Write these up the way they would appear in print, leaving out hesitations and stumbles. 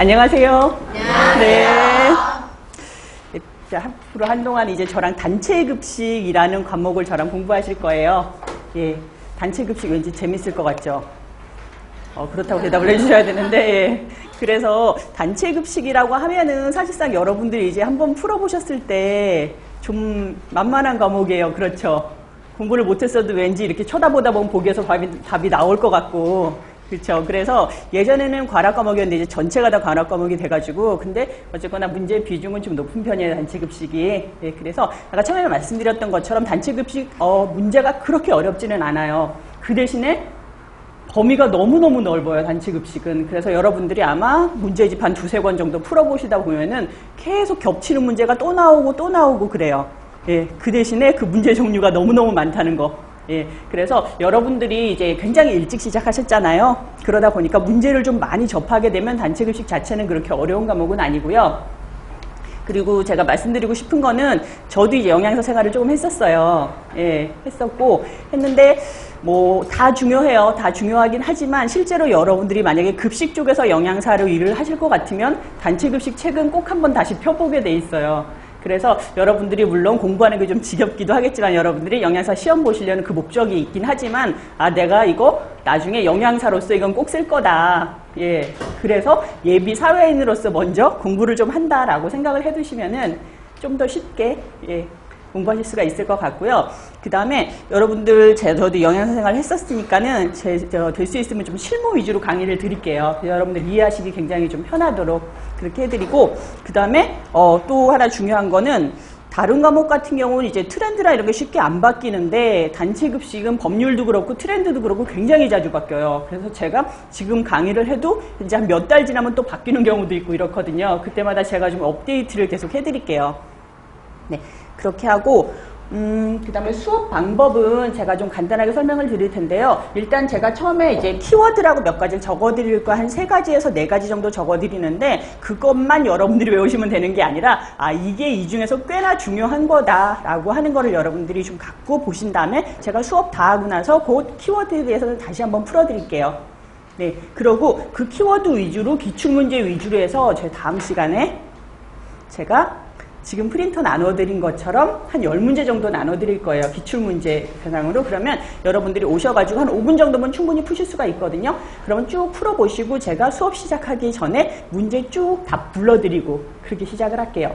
안녕하세요. 안녕하세요. 네. 자, 앞으로 한동안 이제 저랑 단체 급식이라는 과목을 저랑 공부하실 거예요. 예. 단체 급식 왠지 재밌을 것 같죠? 그렇다고 대답을 해주셔야 되는데, 예. 그래서 단체 급식이라고 하면은 사실상 여러분들이 이제 한번 풀어보셨을 때 좀 만만한 과목이에요. 그렇죠? 공부를 못했어도 왠지 이렇게 쳐다보다 보면 보기에서 답이 나올 것 같고, 그렇죠. 그래서 예전에는 과락 과목이었는데 이제 전체가 다 과락 과목이 돼가지고, 근데 어쨌거나 문제 비중은 좀 높은 편이에요, 단체 급식이. 네, 그래서 아까 처음에 말씀드렸던 것처럼 단체 급식 문제가 그렇게 어렵지는 않아요. 그 대신에 범위가 너무너무 넓어요, 단체 급식은. 그래서 여러분들이 아마 문제집 한 두세 권 정도 풀어보시다 보면은 계속 겹치는 문제가 또 나오고 또 나오고 그래요. 예, 그 대신에 그 문제 종류가 너무너무 많다는 거. 예, 그래서 여러분들이 이제 굉장히 일찍 시작하셨잖아요. 그러다 보니까 문제를 좀 많이 접하게 되면 단체 급식 자체는 그렇게 어려운 과목은 아니고요. 그리고 제가 말씀드리고 싶은 거는 저도 이제 영양사 생활을 조금 했었어요. 예, 했는데 뭐 다 중요해요. 다 중요하긴 하지만 실제로 여러분들이 만약에 급식 쪽에서 영양사로 일을 하실 것 같으면 단체 급식 책은 꼭 한번 다시 펴보게 돼 있어요. 그래서 여러분들이 물론 공부하는 게 좀 지겹기도 하겠지만 여러분들이 영양사 시험 보시려는 그 목적이 있긴 하지만 내가 이거 나중에 영양사로서 이건 꼭 쓸 거다. 예. 그래서 예비 사회인으로서 먼저 공부를 좀 한다라고 생각을 해두시면은 좀 더 쉽게 공부하실 수가 있을 것 같고요. 그 다음에 여러분들 저도 영양사 생활을 했었으니까는 될 수 있으면 좀 실무 위주로 강의를 드릴게요. 여러분들 이해하시기 굉장히 좀 편하도록 그렇게 해드리고, 그 다음에 또 하나 중요한 거는 다른 과목 같은 경우는 이제 트렌드라 이런 게 쉽게 안 바뀌는데 단체 급식은 법률도 그렇고 트렌드도 그렇고 굉장히 자주 바뀌어요. 그래서 제가 지금 강의를 해도 이제 한 몇 달 지나면 또 바뀌는 경우도 있고 이렇거든요. 그때마다 제가 좀 업데이트를 계속 해드릴게요. 네, 그렇게 하고 그 다음에 수업 방법은 제가 좀 간단하게 설명을 드릴 텐데요. 일단 제가 처음에 이제 키워드라고 몇 가지를 적어드릴 거 한 3가지에서 4가지 정도 적어드리는데 그것만 여러분들이 외우시면 되는 게 아니라 이게 이 중에서 꽤나 중요한 거다라고 하는 거를 여러분들이 좀 갖고 보신 다음에 제가 수업 다 하고 나서 그 키워드에 대해서는 다시 한번 풀어드릴게요. 네, 그리고 그 키워드 위주로 기출문제 위주로 해서 제 다음 시간에 제가 지금 프린터 나눠드린 것처럼 한 10문제 정도 나눠드릴 거예요. 기출문제 대상으로. 그러면 여러분들이 오셔가지고 한 5분 정도면 충분히 푸실 수가 있거든요. 그러면 쭉 풀어보시고 제가 수업 시작하기 전에 문제 쭉 답 불러드리고 그렇게 시작을 할게요.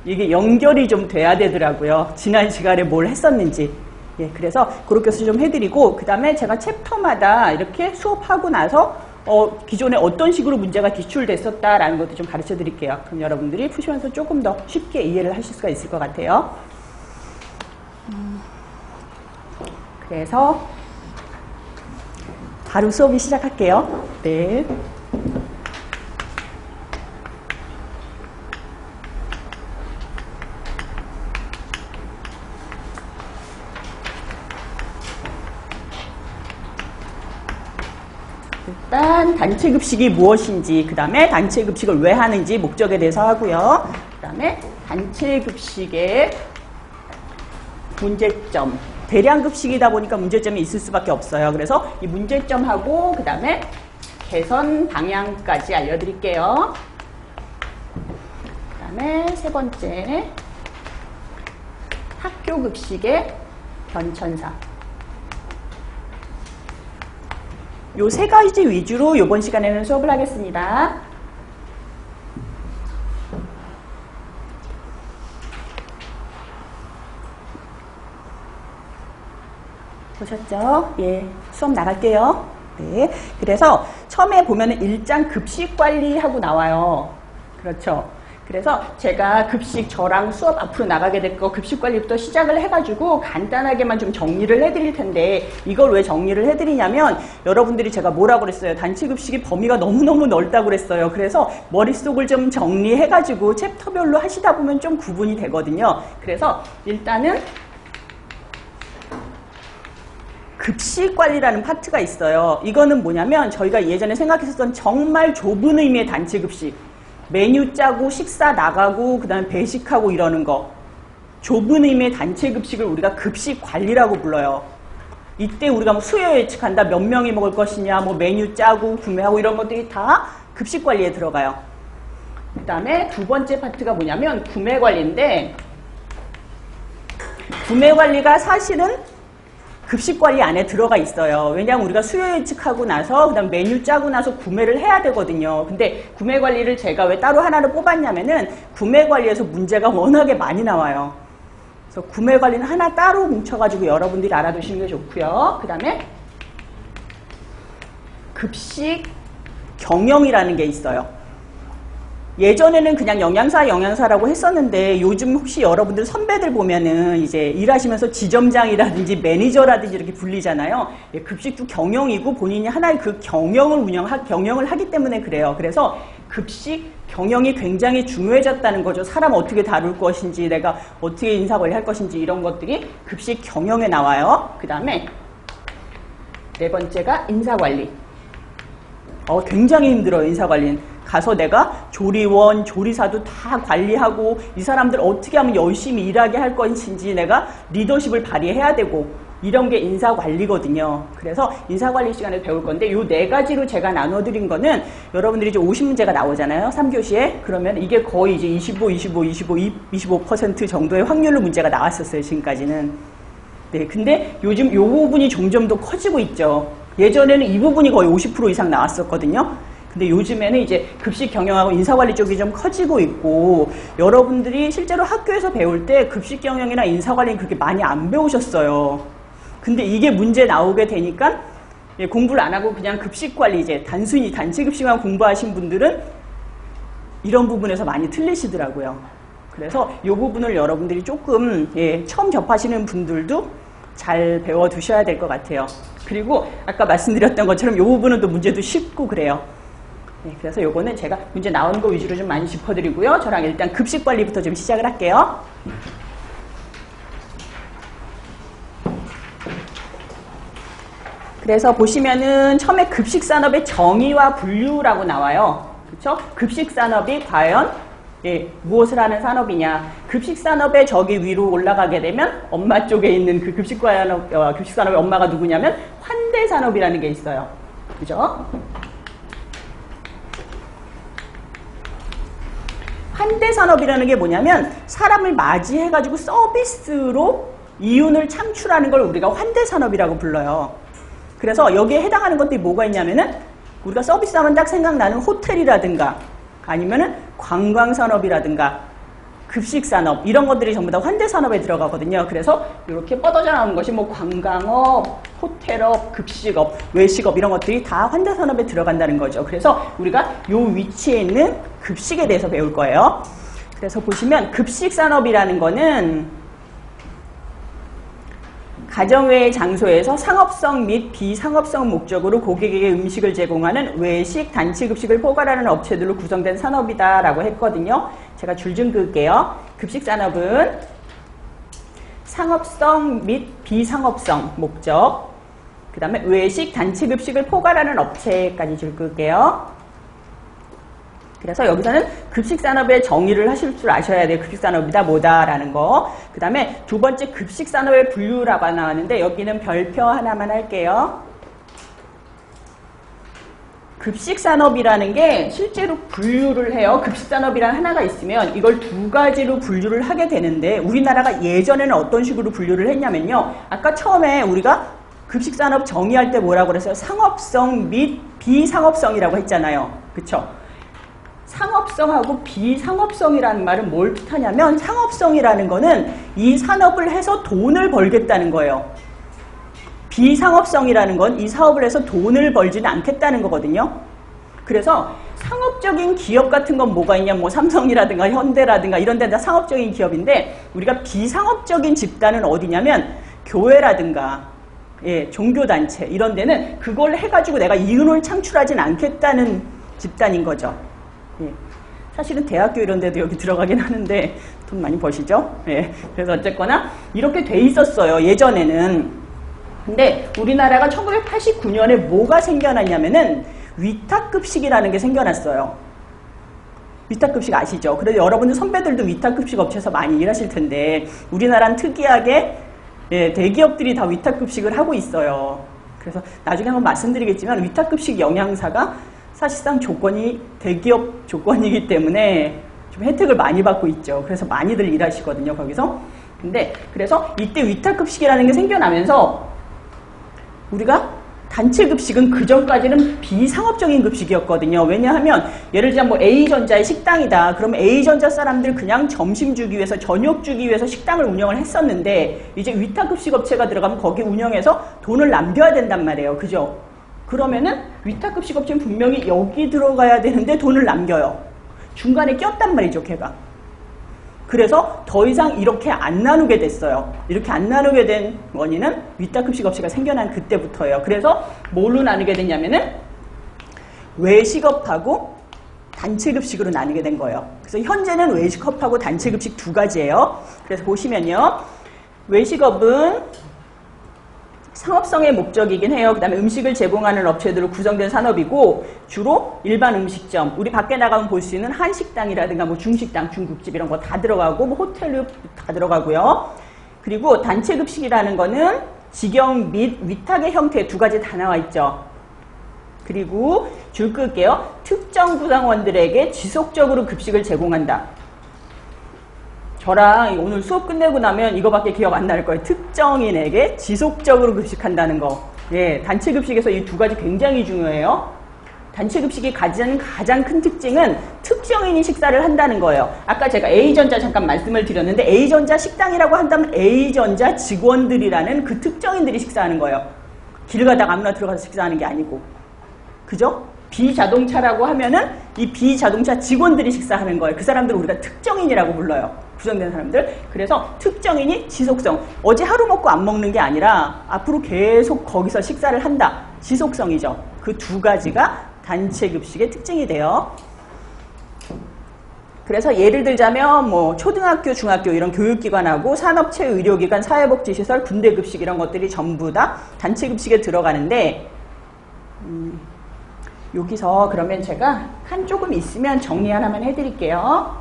이게 연결이 좀 돼야 되더라고요. 지난 시간에 뭘 했었는지. 예, 그래서 그렇게 좀 해드리고 그 다음에 제가 챕터마다 이렇게 수업하고 나서 기존에 어떤 식으로 문제가 기출됐었다라는 것도 좀 가르쳐 드릴게요. 그럼 여러분들이 푸시면서 조금 더 쉽게 이해를 하실 수가 있을 것 같아요. 그래서 바로 수업이 시작할게요. 네. 일단 단체 급식이 무엇인지, 그 다음에 단체 급식을 왜 하는지 목적에 대해서 하고요. 그 다음에 단체 급식의 문제점. 대량 급식이다 보니까 문제점이 있을 수밖에 없어요. 그래서 이 문제점하고 그 다음에 개선 방향까지 알려드릴게요. 그 다음에 3번째, 학교 급식의 변천사. 요 3가지 위주로 이번 시간에는 수업을 하겠습니다. 보셨죠? 예, 수업 나갈게요. 네, 그래서 처음에 보면은 일장 급식 관리하고 나와요. 그렇죠? 그래서 제가 급식 저랑 수업 앞으로 나가게 될 거 급식 관리부터 시작을 해가지고 간단하게만 좀 정리를 해드릴 텐데 이걸 왜 정리를 해드리냐면 여러분들이 제가 뭐라고 그랬어요? 단체 급식의 범위가 너무너무 넓다고 그랬어요. 그래서 머릿속을 좀 정리해가지고 챕터별로 하시다 보면 좀 구분이 되거든요. 그래서 일단은 급식 관리라는 파트가 있어요. 이거는 뭐냐면 저희가 예전에 생각했었던 정말 좁은 의미의 단체 급식. 메뉴 짜고 식사 나가고 그 다음에 배식하고 이러는 거. 좁은 의미의 단체 급식을 우리가 급식 관리라고 불러요. 이때 우리가 뭐 수요 예측한다, 몇 명이 먹을 것이냐, 뭐 메뉴 짜고 구매하고 이런 것들이 다 급식 관리에 들어가요. 그 다음에 두 번째 파트가 뭐냐면 구매관리인데, 구매관리가 사실은 급식관리 안에 들어가 있어요. 왜냐하면 우리가 수요 예측하고 나서 그 다음 메뉴 짜고 나서 구매를 해야 되거든요. 근데 구매관리를 제가 왜 따로 하나를 뽑았냐면은 구매관리에서 문제가 워낙에 많이 나와요. 그래서 구매관리는 하나 따로 뭉쳐가지고 여러분들이 알아두시는 게 좋고요. 그 다음에 급식 경영이라는 게 있어요. 예전에는 그냥 영양사라고 했었는데 요즘 혹시 여러분들 선배들 보면은 이제 일하시면서 지점장이라든지 매니저라든지 이렇게 불리잖아요. 급식도 경영이고 본인이 하나의 그 경영을 하기 때문에 그래요. 그래서 급식 경영이 굉장히 중요해졌다는 거죠. 사람 어떻게 다룰 것인지, 내가 어떻게 인사관리 할 것인지 이런 것들이 급식 경영에 나와요. 그 다음에 네 번째가 인사관리. 굉장히 힘들어요, 인사관리는. 가서 내가 조리원, 조리사도 다 관리하고 이 사람들 어떻게 하면 열심히 일하게 할 것인지 내가 리더십을 발휘해야 되고 이런 게 인사관리거든요. 그래서 인사관리 시간에 배울 건데 이 네 가지로 제가 나눠드린 거는 여러분들이 이제 50문제가 나오잖아요. 3교시에. 그러면 이게 거의 이제 25% 정도의 확률로 문제가 나왔었어요, 지금까지는. 네, 근데 요즘 이 부분이 점점 더 커지고 있죠. 예전에는 이 부분이 거의 50% 이상 나왔었거든요. 근데 요즘에는 이제 급식 경영하고 인사관리 쪽이 좀 커지고 있고, 여러분들이 실제로 학교에서 배울 때 급식 경영이나 인사관리는 그렇게 많이 안 배우셨어요. 근데 이게 문제 나오게 되니까 공부를 안 하고 그냥 급식관리, 이제 단순히 단체 급식만 공부하신 분들은 이런 부분에서 많이 틀리시더라고요. 그래서 이 부분을 여러분들이 조금 처음 접하시는 분들도 잘 배워두셔야 될 것 같아요. 그리고 아까 말씀드렸던 것처럼 이 부분은 또 문제도 쉽고 그래요. 네, 그래서 요거는 제가 문제 나오는 거 위주로 좀 많이 짚어드리고요. 저랑 일단 급식관리부터 좀 시작을 할게요. 그래서 보시면은 처음에 급식산업의 정의와 분류라고 나와요. 그렇죠? 급식산업이 과연 무엇을 하는 산업이냐. 급식산업의 저기 위로 올라가게 되면 엄마 쪽에 있는 그 급식산업의 엄마가 누구냐면 환대산업이라는 게 있어요. 그죠? 환대산업이라는 게 뭐냐면 사람을 맞이해가지고 서비스로 이윤을 창출하는 걸 우리가 환대산업이라고 불러요. 그래서 여기에 해당하는 것들이 뭐가 있냐면은 우리가 서비스하면 딱 생각나는 호텔이라든가 아니면은 관광산업이라든가 급식산업 이런 것들이 전부 다 환대산업에 들어가거든요. 그래서 이렇게 뻗어져 나오는 것이 뭐 관광업, 호텔업, 급식업, 외식업 이런 것들이 다 환대산업에 들어간다는 거죠. 그래서 우리가 이 위치에 있는 급식에 대해서 배울 거예요. 그래서 보시면 급식산업이라는 거는 가정외의 장소에서 상업성 및 비상업성 목적으로 고객에게 음식을 제공하는 외식, 단체급식을 포괄하는 업체들로 구성된 산업이다라고 했거든요. 제가 줄 좀 그을게요. 급식산업은 상업성 및 비상업성 목적, 그 다음에 외식, 단체급식을 포괄하는 업체까지 줄 그을게요. 그래서 여기서는 급식산업의 정의를 하실 줄 아셔야 돼요. 급식산업이다 뭐다라는 거. 그 다음에 두 번째 급식산업의 분류라고 나왔는데 여기는 별표 하나만 할게요. 급식산업이라는 게 실제로 분류를 해요. 급식산업이라는 하나가 있으면 이걸 두 가지로 분류를 하게 되는데 우리나라가 예전에는 어떤 식으로 분류를 했냐면요. 아까 처음에 우리가 급식산업 정의할 때 뭐라고 그랬어요? 상업성 및 비상업성이라고 했잖아요. 그쵸? 상업성하고 비상업성이라는 말은 뭘 뜻하냐면 상업성이라는 거는 이 산업을 해서 돈을 벌겠다는 거예요. 비상업성이라는 건 이 사업을 해서 돈을 벌지는 않겠다는 거거든요. 그래서 상업적인 기업 같은 건 뭐가 있냐, 뭐 삼성이라든가 현대라든가 이런 데는 다 상업적인 기업인데 우리가 비상업적인 집단은 어디냐면 교회라든가 종교단체 이런 데는 그걸 해가지고 내가 이윤을 창출하진 않겠다는 집단인 거죠. 사실은 대학교 이런 데도 여기 들어가긴 하는데 돈 많이 버시죠? 그래서 어쨌거나 이렇게 돼 있었어요. 예전에는. 근데 우리나라가 1989년에 뭐가 생겨났냐면은 위탁급식이라는 게 생겨났어요. 위탁급식 아시죠? 그래서 여러분들 선배들도 위탁급식 업체에서 많이 일하실 텐데 우리나라는 특이하게 대기업들이 다 위탁급식을 하고 있어요. 그래서 나중에 한번 말씀드리겠지만 위탁급식 영양사가 사실상 조건이 대기업 조건이기 때문에 좀 혜택을 많이 받고 있죠. 그래서 많이들 일하시거든요, 거기서. 근데 그래서 이때 위탁급식이라는 게 생겨나면서 우리가 단체급식은 그전까지는 비상업적인 급식이었거든요. 왜냐하면 예를 들자면 뭐 A전자의 식당이다. 그러면 A전자 사람들 그냥 점심 주기 위해서 저녁 주기 위해서 식당을 운영을 했었는데 이제 위탁급식 업체가 들어가면 거기 운영해서 돈을 남겨야 된단 말이에요. 그죠? 그러면은 위탁급식 업체는 분명히 여기 들어가야 되는데 돈을 남겨요. 중간에 꼈단 말이죠, 걔가. 그래서 더 이상 이렇게 안 나누게 됐어요. 이렇게 안 나누게 된 원인은 위탁급식 업체가 생겨난 그때부터예요. 그래서 뭘로 나누게 됐냐면은 외식업하고 단체급식으로 나누게 된 거예요. 그래서 현재는 외식업하고 단체급식 두 가지예요. 그래서 보시면요. 외식업은 상업성의 목적이긴 해요. 그 다음에 음식을 제공하는 업체들로 구성된 산업이고 주로 일반 음식점, 우리 밖에 나가면 볼 수 있는 한식당이라든가 뭐 중식당, 중국집 이런 거 다 들어가고 뭐 호텔 다 들어가고요. 그리고 단체급식이라는 거는 직영 및 위탁의 형태 두 가지 다 나와 있죠. 그리고 줄 끌게요. 특정 구성원들에게 지속적으로 급식을 제공한다. 저랑 오늘 수업 끝내고 나면 이거밖에 기억 안 날 거예요. 특정인에게 지속적으로 급식한다는 거. 예, 단체급식에서 이 두 가지 굉장히 중요해요. 단체급식이 가지는 가장 큰 특징은 특정인이 식사를 한다는 거예요. 아까 제가 A전자 잠깐 말씀을 드렸는데 A전자 식당이라고 한다면 A전자 직원들이라는 그 특정인들이 식사하는 거예요. 길 가다가 아무나 들어가서 식사하는 게 아니고. 그죠? B자동차라고 하면은 이 B자동차 직원들이 식사하는 거예요. 그 사람들을 우리가 특정인이라고 불러요. 구성된 사람들. 그래서 특정인이 지속성. 어제 하루 먹고 안 먹는 게 아니라 앞으로 계속 거기서 식사를 한다. 지속성이죠. 그 두 가지가 단체급식의 특징이 돼요. 그래서 예를 들자면 뭐 초등학교, 중학교 이런 교육기관하고 산업체, 의료기관, 사회복지시설, 군대급식 이런 것들이 전부 다 단체급식에 들어가는데 여기서 그러면 제가 한 조금 있으면 정리 하나만 해드릴게요.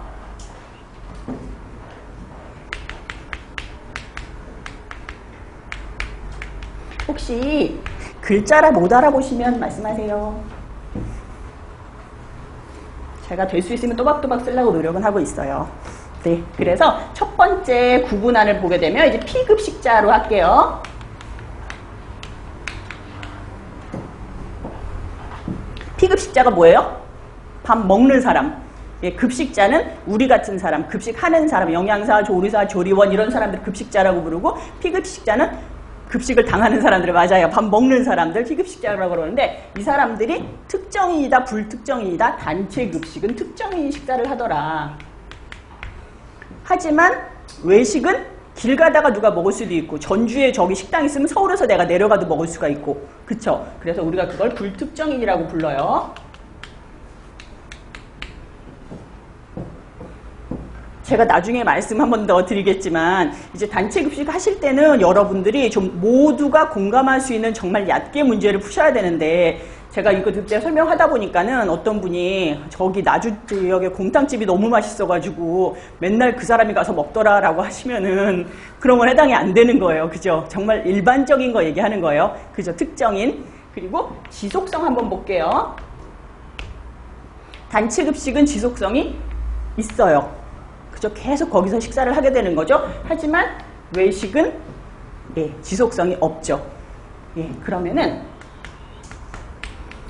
혹시 글자라 못 알아보시면 말씀하세요. 제가 될 수 있으면 또박또박 쓰려고 노력은 하고 있어요. 네, 그래서 첫 번째 구분안을 보게 되면 이제 피급식자로 할게요. 피급식자가 뭐예요? 밥 먹는 사람. 예, 급식자는 우리 같은 사람, 급식하는 사람, 영양사, 조리사, 조리원 이런 사람들 급식자라고 부르고 피급식자는 급식을 당하는 사람들 맞아요. 밥 먹는 사람들 피급식자라고 그러는데 이 사람들이 특정인이다 불특정인이다 단체 급식은 특정인이 식사를 하더라. 하지만 외식은 길 가다가 누가 먹을 수도 있고 전주에 저기 식당 있으면 서울에서 내가 내려가도 먹을 수가 있고 그쵸? 그래서 우리가 그걸 불특정인이라고 불러요. 제가 나중에 말씀 한 번 더 드리겠지만 이제 단체 급식 하실 때는 여러분들이 좀 모두가 공감할 수 있는 정말 얕게 문제를 푸셔야 되는데 제가 이거 그때 설명하다 보니까는 어떤 분이 저기 나주 지역에 곰탕집이 너무 맛있어가지고 맨날 그 사람이 가서 먹더라라고 하시면은 그런 건 해당이 안 되는 거예요. 그죠? 정말 일반적인 거 얘기하는 거예요. 그죠? 특정인. 그리고 지속성 한번 볼게요. 단체 급식은 지속성이 있어요. 그죠? 계속 거기서 식사를 하게 되는 거죠. 하지만 외식은 예, 지속성이 없죠. 예, 그러면은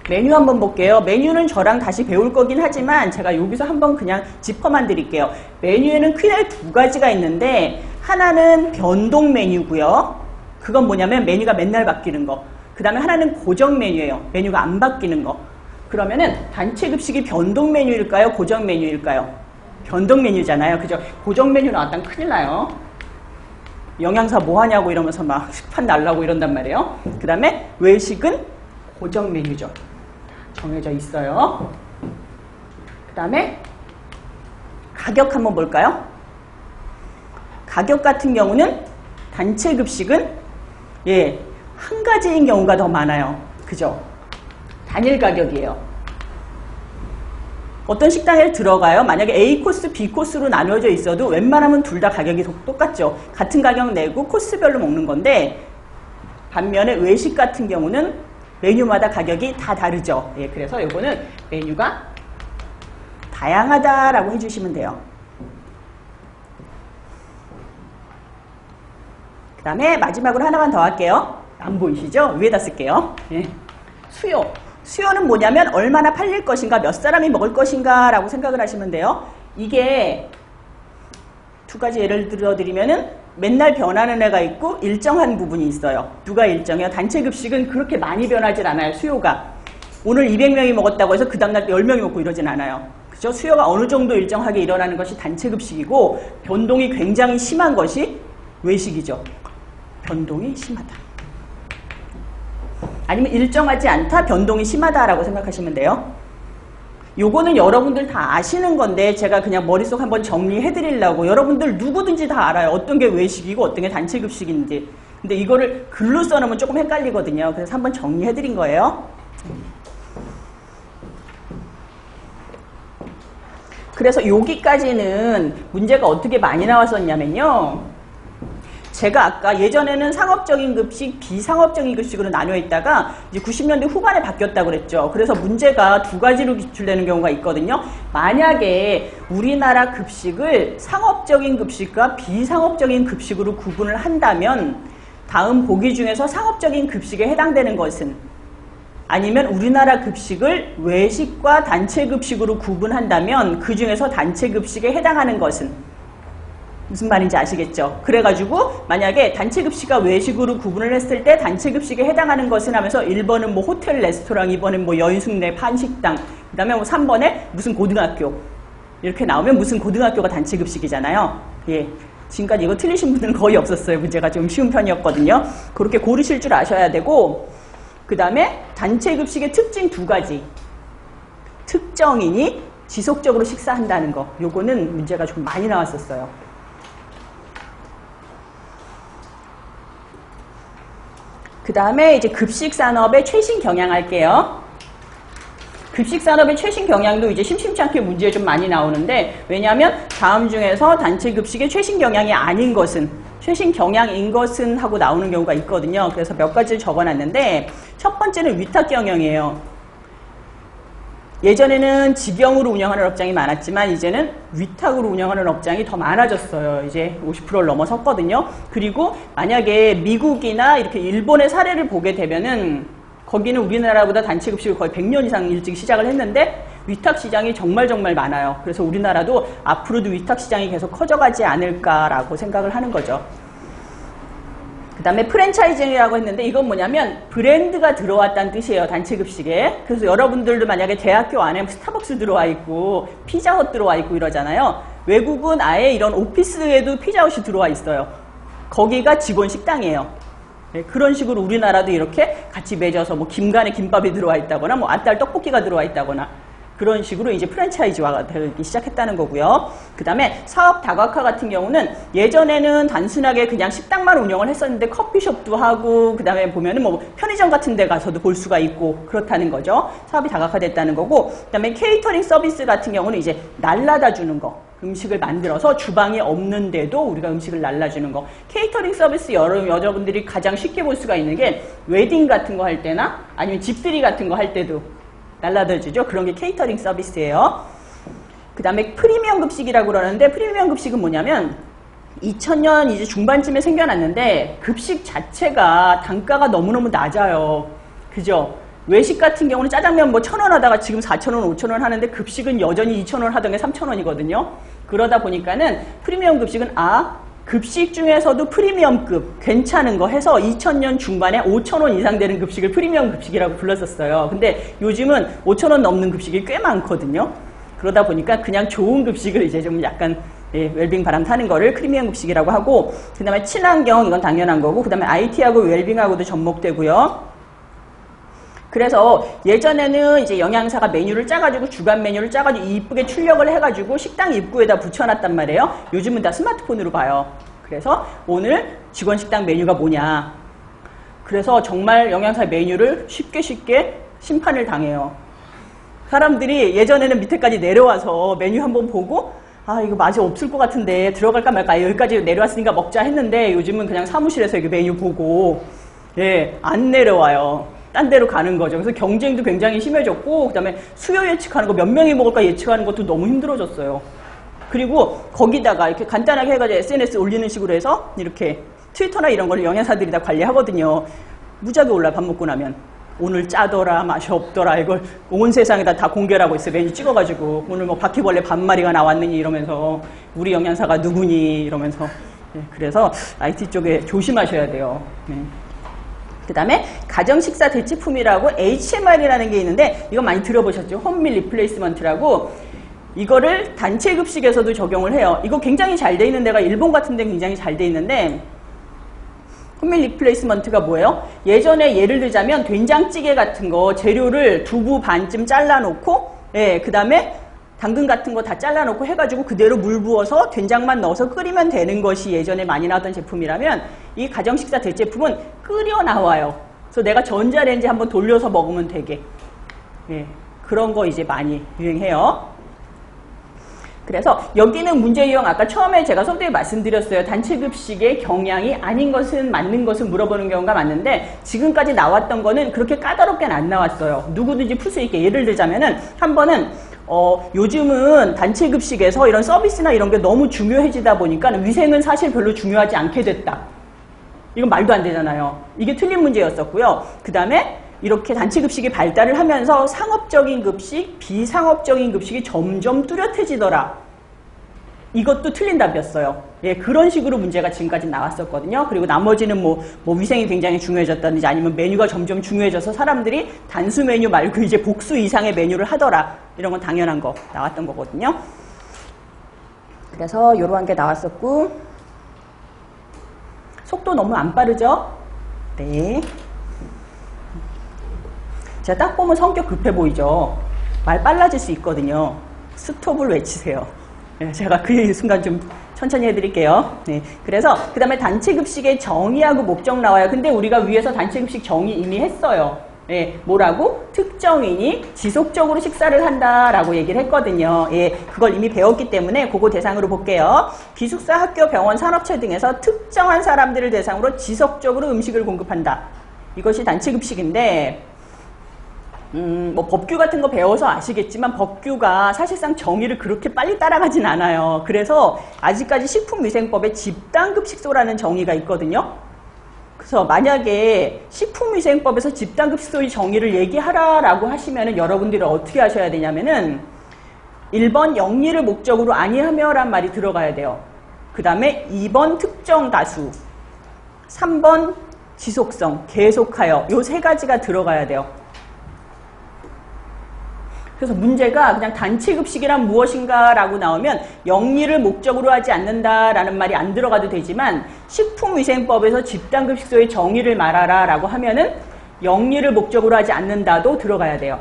메뉴 한번 볼게요. 메뉴는 저랑 다시 배울 거긴 하지만 제가 여기서 한번 그냥 짚어만 드릴게요. 메뉴에는 크게 두 가지가 있는데 하나는 변동 메뉴고요. 그건 뭐냐면 메뉴가 맨날 바뀌는 거. 그 다음에 하나는 고정 메뉴예요. 메뉴가 안 바뀌는 거. 그러면은 단체 급식이 변동 메뉴일까요? 고정 메뉴일까요? 변동 메뉴잖아요. 그죠? 고정 메뉴 나왔다면 큰일 나요. 영양사 뭐 하냐고 이러면서 막 식판 날라고 이런단 말이에요. 그 다음에 외식은 고정 메뉴죠. 정해져 있어요. 그 다음에 가격 한번 볼까요? 가격 같은 경우는 단체 급식은 예, 한 가지인 경우가 더 많아요. 그죠? 단일 가격이에요. 어떤 식당에 들어가요. 만약에 A 코스, B 코스로 나누어져 있어도 웬만하면 둘 다 가격이 똑같죠. 같은 가격 내고 코스별로 먹는 건데 반면에 외식 같은 경우는 메뉴마다 가격이 다 다르죠. 예, 그래서 요거는 메뉴가 다양하다라고 해주시면 돼요. 그 다음에 마지막으로 하나만 더 할게요. 안 보이시죠? 위에다 쓸게요. 예. 수요. 수요는 뭐냐면 얼마나 팔릴 것인가, 몇 사람이 먹을 것인가 라고 생각을 하시면 돼요. 이게 두 가지 예를 들어드리면은 맨날 변하는 애가 있고 일정한 부분이 있어요. 누가 일정해요? 단체 급식은 그렇게 많이 변하진 않아요. 수요가. 오늘 200명이 먹었다고 해서 그 다음날 10명이 먹고 이러진 않아요. 그죠? 수요가 어느 정도 일정하게 일어나는 것이 단체 급식이고 변동이 굉장히 심한 것이 외식이죠. 변동이 심하다. 아니면 일정하지 않다, 변동이 심하다라고 생각하시면 돼요. 요거는 여러분들 다 아시는 건데 제가 그냥 머릿속 한번 정리해 드리려고. 여러분들 누구든지 다 알아요. 어떤 게 외식이고 어떤 게 단체 급식인지. 근데 이거를 글로 써놓으면 조금 헷갈리거든요. 그래서 한번 정리해 드린 거예요. 그래서 여기까지는 문제가 어떻게 많이 나왔었냐면요. 제가 아까 예전에는 상업적인 급식, 비상업적인 급식으로 나뉘어 있다가 이제 90년대 후반에 바뀌었다고 그랬죠. 그래서 문제가 두 가지로 기출되는 경우가 있거든요. 만약에 우리나라 급식을 상업적인 급식과 비상업적인 급식으로 구분을 한다면 다음 보기 중에서 상업적인 급식에 해당되는 것은, 아니면 우리나라 급식을 외식과 단체 급식으로 구분한다면 그 중에서 단체 급식에 해당하는 것은, 무슨 말인지 아시겠죠? 그래가지고 만약에 단체 급식과 외식으로 구분을 했을 때 단체 급식에 해당하는 것은 하면서 1번은 뭐 호텔 레스토랑, 2번은 뭐 여인숙내 판식당, 그 다음에 뭐 3번에 무슨 고등학교, 이렇게 나오면 무슨 고등학교가 단체 급식이잖아요. 예. 지금까지 이거 틀리신 분들은 거의 없었어요. 문제가 좀 쉬운 편이었거든요. 그렇게 고르실 줄 아셔야 되고, 그 다음에 단체 급식의 특징 두 가지. 특정인이 지속적으로 식사한다는 거. 요거는 문제가 좀 많이 나왔었어요. 그 다음에 이제 급식산업의 최신 경향 할게요. 급식산업의 최신 경향도 이제 심심치 않게 문제에 좀 많이 나오는데, 왜냐하면 다음 중에서 단체 급식의 최신 경향이 아닌 것은, 최신 경향인 것은 하고 나오는 경우가 있거든요. 그래서 몇 가지를 적어놨는데, 첫 번째는 위탁 경영이에요. 예전에는 직영으로 운영하는 업장이 많았지만 이제는 위탁으로 운영하는 업장이 더 많아졌어요. 이제 50%를 넘어섰거든요. 그리고 만약에 미국이나 이렇게 일본의 사례를 보게 되면은 거기는 우리나라보다 단체 급식을 거의 100년 이상 일찍 시작을 했는데 위탁 시장이 정말 많아요. 그래서 우리나라도 앞으로도 위탁 시장이 계속 커져가지 않을까라고 생각을 하는 거죠. 그 다음에 프랜차이징이라고 했는데 이건 뭐냐면 브랜드가 들어왔다는 뜻이에요. 단체 급식에. 그래서 여러분들도 만약에 대학교 안에 스타벅스 들어와 있고 피자헛 들어와 있고 이러잖아요. 외국은 아예 이런 오피스에도 피자헛이 들어와 있어요. 거기가 직원 식당이에요. 네, 그런 식으로 우리나라도 이렇게 같이 맺어서 뭐 김간에 김밥이 들어와 있다거나 뭐 안달 떡볶이가 들어와 있다거나 그런 식으로 이제 프랜차이즈화가 되기 시작했다는 거고요. 그 다음에 사업 다각화 같은 경우는 예전에는 단순하게 그냥 식당만 운영을 했었는데 커피숍도 하고 그 다음에 보면은 뭐 편의점 같은 데 가서도 볼 수가 있고 그렇다는 거죠. 사업이 다각화됐다는 거고, 그 다음에 케이터링 서비스 같은 경우는 이제 날라다 주는 거. 음식을 만들어서 주방이 없는데도 우리가 음식을 날라주는 거. 케이터링 서비스 여러분들이 가장 쉽게 볼 수가 있는 게 웨딩 같은 거 할 때나 아니면 집들이 같은 거 할 때도 날라다주죠. 그런 게 케이터링 서비스예요. 그 다음에 프리미엄 급식이라고 그러는데 프리미엄 급식은 뭐냐면 2000년 이제 중반쯤에 생겨났는데 급식 자체가 단가가 너무너무 낮아요. 그죠? 외식 같은 경우는 짜장면 뭐 1,000원 하다가 지금 4,000원, 5,000원 하는데 급식은 여전히 2,000원 하던 게 3,000원이거든요. 그러다 보니까는 프리미엄 급식은 급식 중에서도 프리미엄급 괜찮은 거 해서 2000년 중반에 5,000원 이상 되는 급식을 프리미엄 급식이라고 불렀었어요. 근데 요즘은 5,000원 넘는 급식이 꽤 많거든요. 그러다 보니까 그냥 좋은 급식을 이제 좀 약간 웰빙 바람 타는 거를 프리미엄 급식이라고 하고, 그 다음에 친환경 이건 당연한 거고, 그 다음에 IT하고 웰빙하고도 접목되고요. 그래서 예전에는 이제 영양사가 메뉴를 짜가지고 주간 메뉴를 짜가지고 이쁘게 출력을 해가지고 식당 입구에다 붙여놨단 말이에요. 요즘은 다 스마트폰으로 봐요. 그래서 오늘 직원 식당 메뉴가 뭐냐. 그래서 정말 영양사 메뉴를 쉽게 심판을 당해요. 사람들이 예전에는 밑에까지 내려와서 메뉴 한번 보고 이거 맛이 없을 것 같은데 들어갈까 말까 여기까지 내려왔으니까 먹자 했는데 요즘은 그냥 사무실에서 이거 메뉴 보고 안 내려와요. 딴 데로 가는 거죠. 그래서 경쟁도 굉장히 심해졌고, 그 다음에 수요 예측하는 거, 몇 명이 먹을까 예측하는 것도 너무 힘들어졌어요. 그리고 거기다가 이렇게 간단하게 해가지고 SNS 올리는 식으로 해서 이렇게 트위터나 이런 걸 영양사들이 다 관리하거든요. 무지하게 올라, 밥 먹고 나면. 오늘 짜더라, 맛이 없더라, 이걸 온 세상에다 다 공개를 하고 있어요. 메뉴 찍어가지고. 오늘 뭐 바퀴벌레 반마리가 나왔느니 이러면서, 우리 영양사가 누구니 이러면서. 네, 그래서 IT 쪽에 조심하셔야 돼요. 네. 그 다음에 가정식사 대체품이라고 HMR이라는 게 있는데, 이거 많이 들어보셨죠? 홈밀 리플레이스먼트라고. 이거를 단체 급식에서도 적용을 해요. 이거 굉장히 잘 돼 있는 데가 일본 같은 데 굉장히 잘 돼 있는데, 홈밀 리플레이스먼트가 뭐예요? 예전에 예를 들자면 된장찌개 같은 거 재료를 두부 반쯤 잘라놓고, 예, 그 다음에 당근 같은 거 다 잘라놓고 해가지고 그대로 물 부어서 된장만 넣어서 끓이면 되는 것이 예전에 많이 나왔던 제품이라면, 이 가정식사 대체품은 끓여 나와요. 그래서 내가 전자레인지 한번 돌려서 먹으면 되게. 예, 그런 거 이제 많이 유행해요. 그래서 여기는 문제 유형, 아까 처음에 제가 서두에 말씀드렸어요. 단체급식의 경향이 아닌 것은 맞는 것은 물어보는 경우가 많은데, 지금까지 나왔던 거는 그렇게 까다롭게는 안 나왔어요. 누구든지 풀 수 있게. 예를 들자면은 한 번은 요즘은 단체급식에서 이런 서비스나 이런 게 너무 중요해지다 보니까 위생은 사실 별로 중요하지 않게 됐다. 이건 말도 안 되잖아요. 이게 틀린 문제였었고요. 그 다음에 이렇게 단체급식이 발달을 하면서 상업적인 급식, 비상업적인 급식이 점점 뚜렷해지더라. 이것도 틀린 답이었어요. 예, 그런 식으로 문제가 지금까지 나왔었거든요. 그리고 나머지는 뭐 위생이 굉장히 중요해졌다든지, 아니면 메뉴가 점점 중요해져서 사람들이 단수 메뉴 말고 이제 복수 이상의 메뉴를 하더라. 이런 건 당연한 거 나왔던 거거든요. 그래서 이러한 게 나왔었고, 속도 너무 안 빠르죠? 네. 제가 딱 보면 성격 급해 보이죠? 말 빨라질 수 있거든요. 스톱을 외치세요. 네, 제가 그 순간 좀 천천히 해드릴게요. 네, 그래서 그 다음에 단체급식의 정의하고 목적 나와요. 근데 우리가 위에서 단체급식 정의 이미 했어요. 네, 뭐라고? 특정인이 지속적으로 식사를 한다라고 얘기를 했거든요. 예, 그걸 이미 배웠기 때문에 그거 대상으로 볼게요. 기숙사, 학교, 병원, 산업체 등에서 특정한 사람들을 대상으로 지속적으로 음식을 공급한다. 이것이 단체급식인데, 뭐 법규 같은 거 배워서 아시겠지만 법규가 사실상 정의를 그렇게 빨리 따라가진 않아요. 그래서 아직까지 식품위생법에 집단급식소라는 정의가 있거든요. 그래서 만약에 식품위생법에서 집단급식소의 정의를 얘기하라라고 하시면은 여러분들이 어떻게 하셔야 되냐면은 1번 영리를 목적으로 아니하며란 말이 들어가야 돼요. 그 다음에 2번 특정 다수, 3번 지속성, 계속하여, 요 세 가지가 들어가야 돼요. 그래서 문제가 그냥 단체급식이란 무엇인가 라고 나오면 영리를 목적으로 하지 않는다라는 말이 안 들어가도 되지만, 식품위생법에서 집단급식소의 정의를 말하라 라고 하면은 영리를 목적으로 하지 않는다도 들어가야 돼요.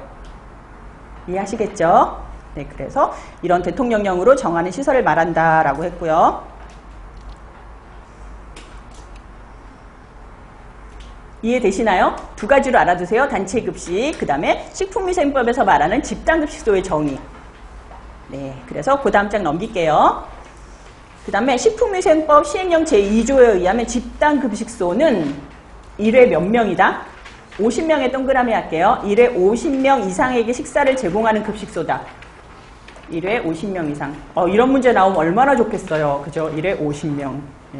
이해하시겠죠? 네, 그래서 이런 대통령령으로 정하는 시설을 말한다 라고 했고요. 이해되시나요? 두 가지로 알아두세요. 단체급식, 그 다음에 식품위생법에서 말하는 집단급식소의 정의. 네, 그래서 그 다음 장 넘길게요. 그 다음에 식품위생법 시행령 제2조에 의하면 집단급식소는 1회 몇 명이다? 50명에 동그라미 할게요. 1회 50명 이상에게 식사를 제공하는 급식소다. 1회 50명 이상. 이런 문제 나오면 얼마나 좋겠어요. 그죠? 1회 50명. 네.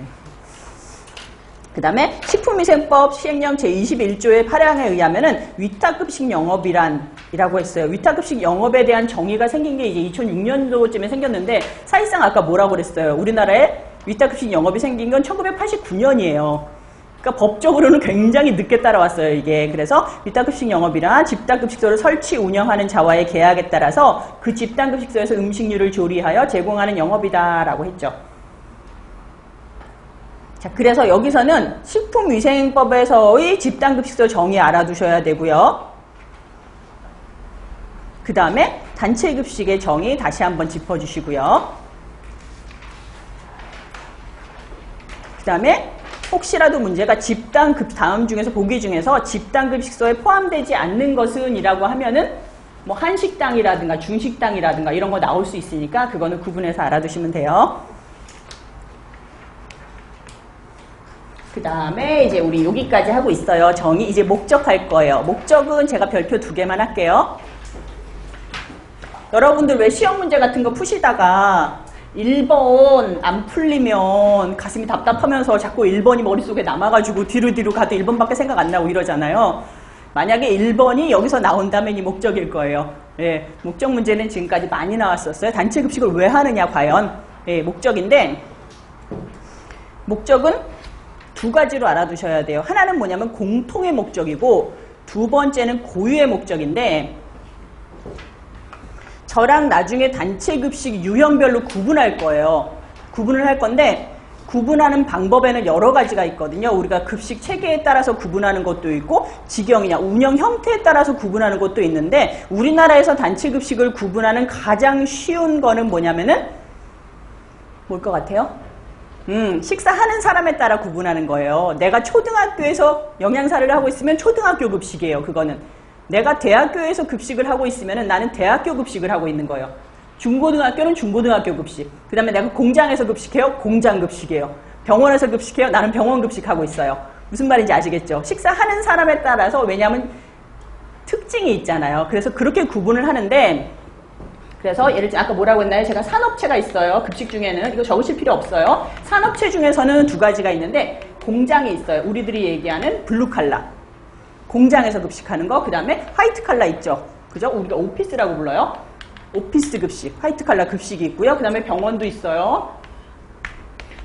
그 다음에 식품위생법 시행령 제21조의 8항에 의하면은 위탁급식 영업이라고 했어요. 위탁급식 영업에 대한 정의가 생긴 게 이제 2006년도쯤에 생겼는데, 사실상 아까 뭐라고 그랬어요? 우리나라에 위탁급식 영업이 생긴 건 1989년이에요. 그러니까 법적으로는 굉장히 늦게 따라왔어요, 이게. 그래서 위탁급식 영업이란 집단급식소를 설치, 운영하는 자와의 계약에 따라서 그 집단급식소에서 음식류를 조리하여 제공하는 영업이다라고 했죠. 자, 그래서 여기서는 식품위생법에서의 집단급식소 정의 알아두셔야 되고요. 그 다음에 단체급식의 정의 다시 한번 짚어주시고요. 그 다음에 혹시라도 문제가 다음 중에서 보기 중에서 집단급식소에 포함되지 않는 것은 이라고 하면은 뭐 한식당이라든가 중식당이라든가 이런 거 나올 수 있으니까 그거는 구분해서 알아두시면 돼요. 그 다음에 이제 우리 여기까지 하고 있어요. 정의 이제 목적 할 거예요. 목적은 제가 별표 2개만 할게요. 여러분들 왜 시험 문제 같은 거 푸시다가 1번 안 풀리면 가슴이 답답하면서 자꾸 1번이 머릿속에 남아가지고 뒤로 가도 1번밖에 생각 안 나고 이러잖아요. 만약에 1번이 여기서 나온다면 이 목적일 거예요. 예, 목적 문제는 지금까지 많이 나왔었어요. 단체 급식을 왜 하느냐 과연. 예, 목적인데 목적은 두 가지로 알아두셔야 돼요. 하나는 뭐냐면 공통의 목적이고 두 번째는 고유의 목적인데 저랑 나중에 단체 급식 유형별로 구분할 거예요. 구분을 할 건데 구분하는 방법에는 여러 가지가 있거든요. 우리가 급식 체계에 따라서 구분하는 것도 있고 직영이냐 운영 형태에 따라서 구분하는 것도 있는데 우리나라에서 단체 급식을 구분하는 가장 쉬운 거는 뭐냐면은 뭘 것 같아요? 식사하는 사람에 따라 구분하는 거예요. 내가 초등학교에서 영양사를 하고 있으면 초등학교 급식이에요. 그거는. 내가 대학교에서 급식을 하고 있으면 나는 대학교 급식을 하고 있는 거예요. 중고등학교는 중고등학교 급식. 그 다음에 내가 공장에서 급식해요. 공장 급식이에요. 병원에서 급식해요. 나는 병원 급식하고 있어요. 무슨 말인지 아시겠죠? 식사하는 사람에 따라서 왜냐하면 특징이 있잖아요. 그래서 그렇게 구분을 하는데 그래서 예를 들어 아까 뭐라고 했나요? 제가 산업체가 있어요. 급식 중에는. 이거 적으실 필요 없어요. 산업체 중에서는 두 가지가 있는데 공장이 있어요. 우리들이 얘기하는 블루칼라. 공장에서 급식하는 거. 그 다음에 화이트 칼라 있죠. 그죠? 우리가 오피스라고 불러요. 오피스 급식. 화이트 칼라 급식이 있고요. 그 다음에 병원도 있어요.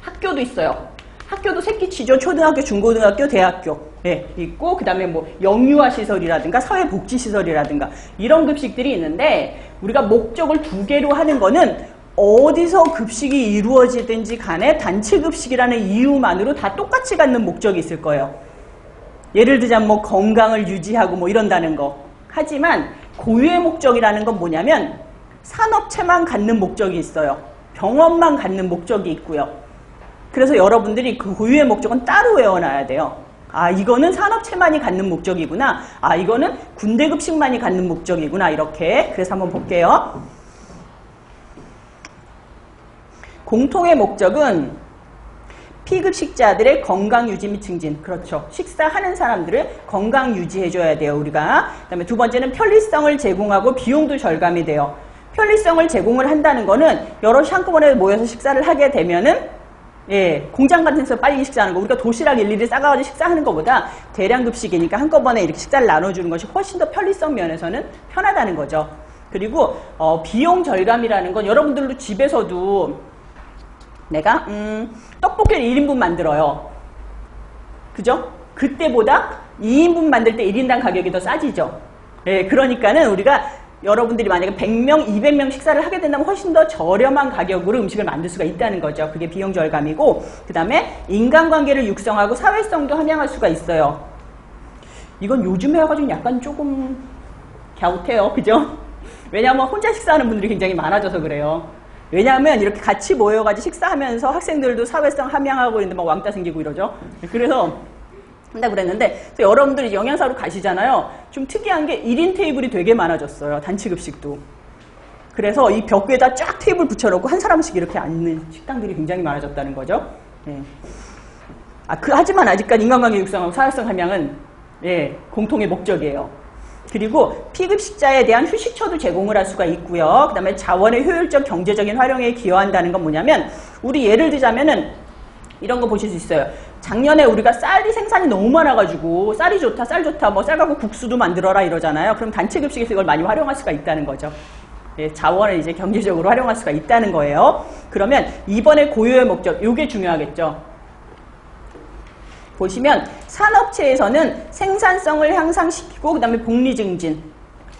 학교도 있어요. 학교도 새끼치죠. 초등학교, 중고등학교, 대학교. 네, 있고 그 다음에 뭐 영유아 시설이라든가 사회복지시설이라든가 이런 급식들이 있는데 우리가 목적을 두 개로 하는 거는 어디서 급식이 이루어지든지 간에 단체 급식이라는 이유만으로 다 똑같이 갖는 목적이 있을 거예요. 예를 들자면 뭐 건강을 유지하고 뭐 이런다는 거. 하지만 고유의 목적이라는 건 뭐냐면 산업체만 갖는 목적이 있어요. 병원만 갖는 목적이 있고요. 그래서 여러분들이 그 고유의 목적은 따로 외워놔야 돼요. 아, 이거는 산업체만이 갖는 목적이구나. 아, 이거는 군대급식만이 갖는 목적이구나. 이렇게. 그래서 한번 볼게요. 공통의 목적은 피급식자들의 건강 유지 및 증진. 그렇죠. 식사하는 사람들을 건강 유지해줘야 돼요. 우리가. 그 다음에 두 번째는 편리성을 제공하고 비용도 절감이 돼요. 편리성을 제공을 한다는 거는 여럿이 한꺼번에 모여서 식사를 하게 되면은 예, 공장 같은 데서 빨리 식사하는 거. 우리가 도시락 일일이 싸가지고 식사하는 것보다 대량 급식이니까 한꺼번에 이렇게 식사를 나눠주는 것이 훨씬 더 편리성 면에서는 편하다는 거죠. 그리고 비용 절감이라는 건 여러분들도 집에서도 내가 떡볶이를 1인분 만들어요. 그죠? 그때보다 2인분 만들 때 1인당 가격이 더 싸지죠. 예, 그러니까는 우리가 여러분들이 만약에 100명, 200명 식사를 하게 된다면 훨씬 더 저렴한 가격으로 음식을 만들 수가 있다는 거죠. 그게 비용 절감이고 그 다음에 인간관계를 육성하고 사회성도 함양할 수가 있어요. 이건 요즘에 와가지고 약간 조금 갸웃해요. 그죠? 왜냐하면 혼자 식사하는 분들이 굉장히 많아져서 그래요. 왜냐하면 이렇게 같이 모여가지고 식사하면서 학생들도 사회성 함양하고 있는데 막 왕따 생기고 이러죠. 그래서 한다고 그랬는데 여러분들이 영양사로 가시잖아요. 좀 특이한 게 1인 테이블이 되게 많아졌어요. 단체 급식도. 그래서 이 벽에다 쫙 테이블 붙여놓고 한 사람씩 이렇게 앉는 식당들이 굉장히 많아졌다는 거죠. 예. 하지만 아직까지 인간관계 육성하고 사회성 함양은 예, 공통의 목적이에요. 그리고 피급식자에 대한 휴식처도 제공을 할 수가 있고요. 그 다음에 자원의 효율적 경제적인 활용에 기여한다는 건 뭐냐면 우리 예를 들자면은 이런 거 보실 수 있어요. 작년에 우리가 쌀이 생산이 너무 많아가지고 쌀이 좋다, 쌀 좋다, 뭐 쌀 갖고 국수도 만들어라 이러잖아요. 그럼 단체 급식에서 이걸 많이 활용할 수가 있다는 거죠. 예, 자원을 이제 경제적으로 활용할 수가 있다는 거예요. 그러면 이번에 고유의 목적, 이게 중요하겠죠. 보시면 산업체에서는 생산성을 향상시키고 그다음에 복리 증진.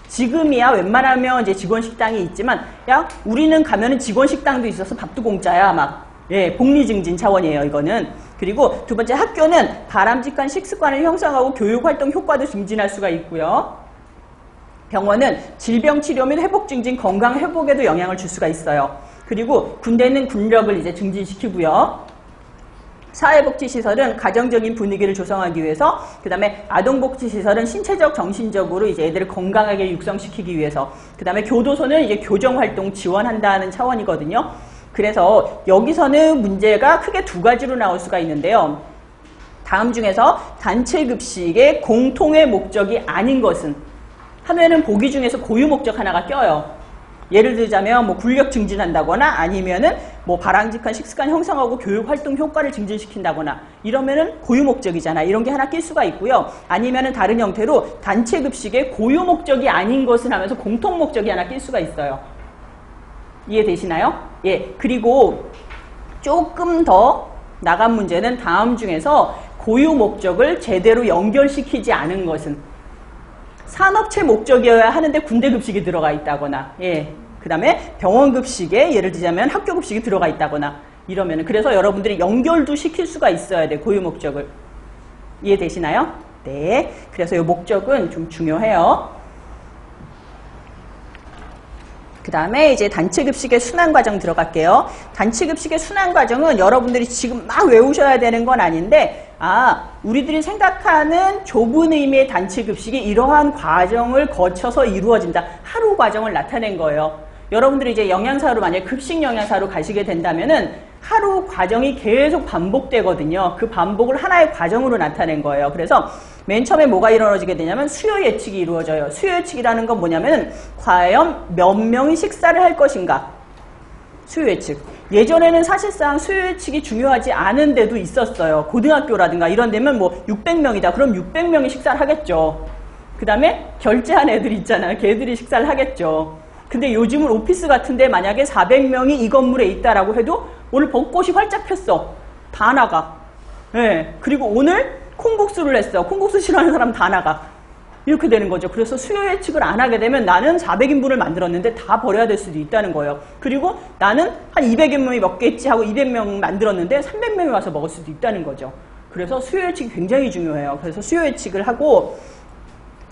지금이야 웬만하면 이제 직원 식당이 있지만 야 우리는 가면은 직원 식당도 있어서 밥도 공짜야 막. 예, 복리 증진 차원이에요, 이거는. 그리고 두 번째 학교는 바람직한 식습관을 형성하고 교육활동 효과도 증진할 수가 있고요. 병원은 질병 치료 및 회복 증진, 건강 회복에도 영향을 줄 수가 있어요. 그리고 군대는 군력을 이제 증진시키고요. 사회복지시설은 가정적인 분위기를 조성하기 위해서, 그 다음에 아동복지시설은 신체적, 정신적으로 이제 애들을 건강하게 육성시키기 위해서, 그 다음에 교도소는 이제 교정활동 지원한다는 차원이거든요. 그래서 여기서는 문제가 크게 두 가지로 나올 수가 있는데요. 다음 중에서 단체 급식의 공통의 목적이 아닌 것은? 하면은 보기 중에서 고유 목적 하나가 껴요. 예를 들자면 뭐 군력 증진한다거나 아니면은 뭐 바람직한 식습관 형성하고 교육 활동 효과를 증진시킨다거나 이러면은 고유 목적이잖아. 이런 게 하나 낄 수가 있고요. 아니면은 다른 형태로 단체 급식의 고유 목적이 아닌 것은 하면서 공통 목적이 하나 낄 수가 있어요. 이해되시나요? 예. 그리고 조금 더 나간 문제는 다음 중에서 고유 목적을 제대로 연결시키지 않은 것은? 산업체 목적이어야 하는데 군대 급식이 들어가 있다거나, 예. 그 다음에 병원 급식에 예를 들자면 학교 급식이 들어가 있다거나 이러면은, 그래서 여러분들이 연결도 시킬 수가 있어야 돼, 고유 목적을. 이해되시나요? 네. 그래서 이 목적은 좀 중요해요. 그 다음에 이제 단체급식의 순환과정 들어갈게요. 단체급식의 순환과정은 여러분들이 지금 막 외우셔야 되는 건 아닌데, 우리들이 생각하는 좁은 의미의 단체급식이 이러한 과정을 거쳐서 이루어진다. 하루 과정을 나타낸 거예요. 여러분들이 이제 영양사로 만약에 급식 영양사로 가시게 된다면은 하루 과정이 계속 반복되거든요. 그 반복을 하나의 과정으로 나타낸 거예요. 그래서 맨 처음에 뭐가 이루어지게 되냐면 수요 예측이 이루어져요. 수요 예측이라는 건 뭐냐면 과연 몇 명이 식사를 할 것인가. 수요 예측. 예전에는 사실상 수요 예측이 중요하지 않은 데도 있었어요. 고등학교라든가 이런 데면 뭐 600명이다. 그럼 600명이 식사를 하겠죠. 그 다음에 결제한 애들 있잖아요. 걔들이 식사를 하겠죠. 근데 요즘은 오피스 같은데 만약에 400명이 이 건물에 있다라고 해도 오늘 벚꽃이 활짝 폈어. 다 나가. 예. 그리고 오늘 콩국수를 했어. 콩국수 싫어하는 사람 다 나가. 이렇게 되는 거죠. 그래서 수요 예측을 안 하게 되면 나는 400인분을 만들었는데 다 버려야 될 수도 있다는 거예요. 그리고 나는 한 200인분이 먹겠지 하고 200명 만들었는데 300명이 와서 먹을 수도 있다는 거죠. 그래서 수요 예측이 굉장히 중요해요. 그래서 수요 예측을 하고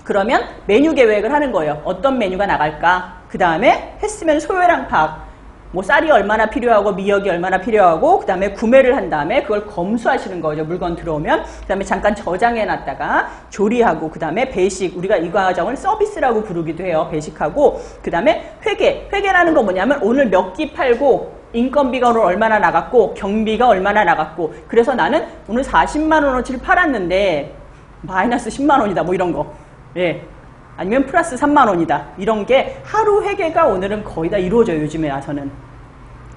그러면 메뉴 계획을 하는 거예요. 어떤 메뉴가 나갈까? 그 다음에 했으면 소요량 파악. 뭐 쌀이 얼마나 필요하고 미역이 얼마나 필요하고 그 다음에 구매를 한 다음에 그걸 검수하시는 거죠. 물건 들어오면. 그 다음에 잠깐 저장해 놨다가 조리하고 그 다음에 배식. 우리가 이 과정을 서비스라고 부르기도 해요. 배식하고 그 다음에 회계. 회계라는 건 뭐냐면 오늘 몇 끼 팔고 인건비가 오늘 얼마나 나갔고 경비가 얼마나 나갔고 그래서 나는 오늘 40만 원어치를 팔았는데 마이너스 10만 원이다. 뭐 이런 거. 예. 아니면 플러스 3만 원이다. 이런 게 하루 회계가 오늘은 거의 다 이루어져요. 요즘에 와서는.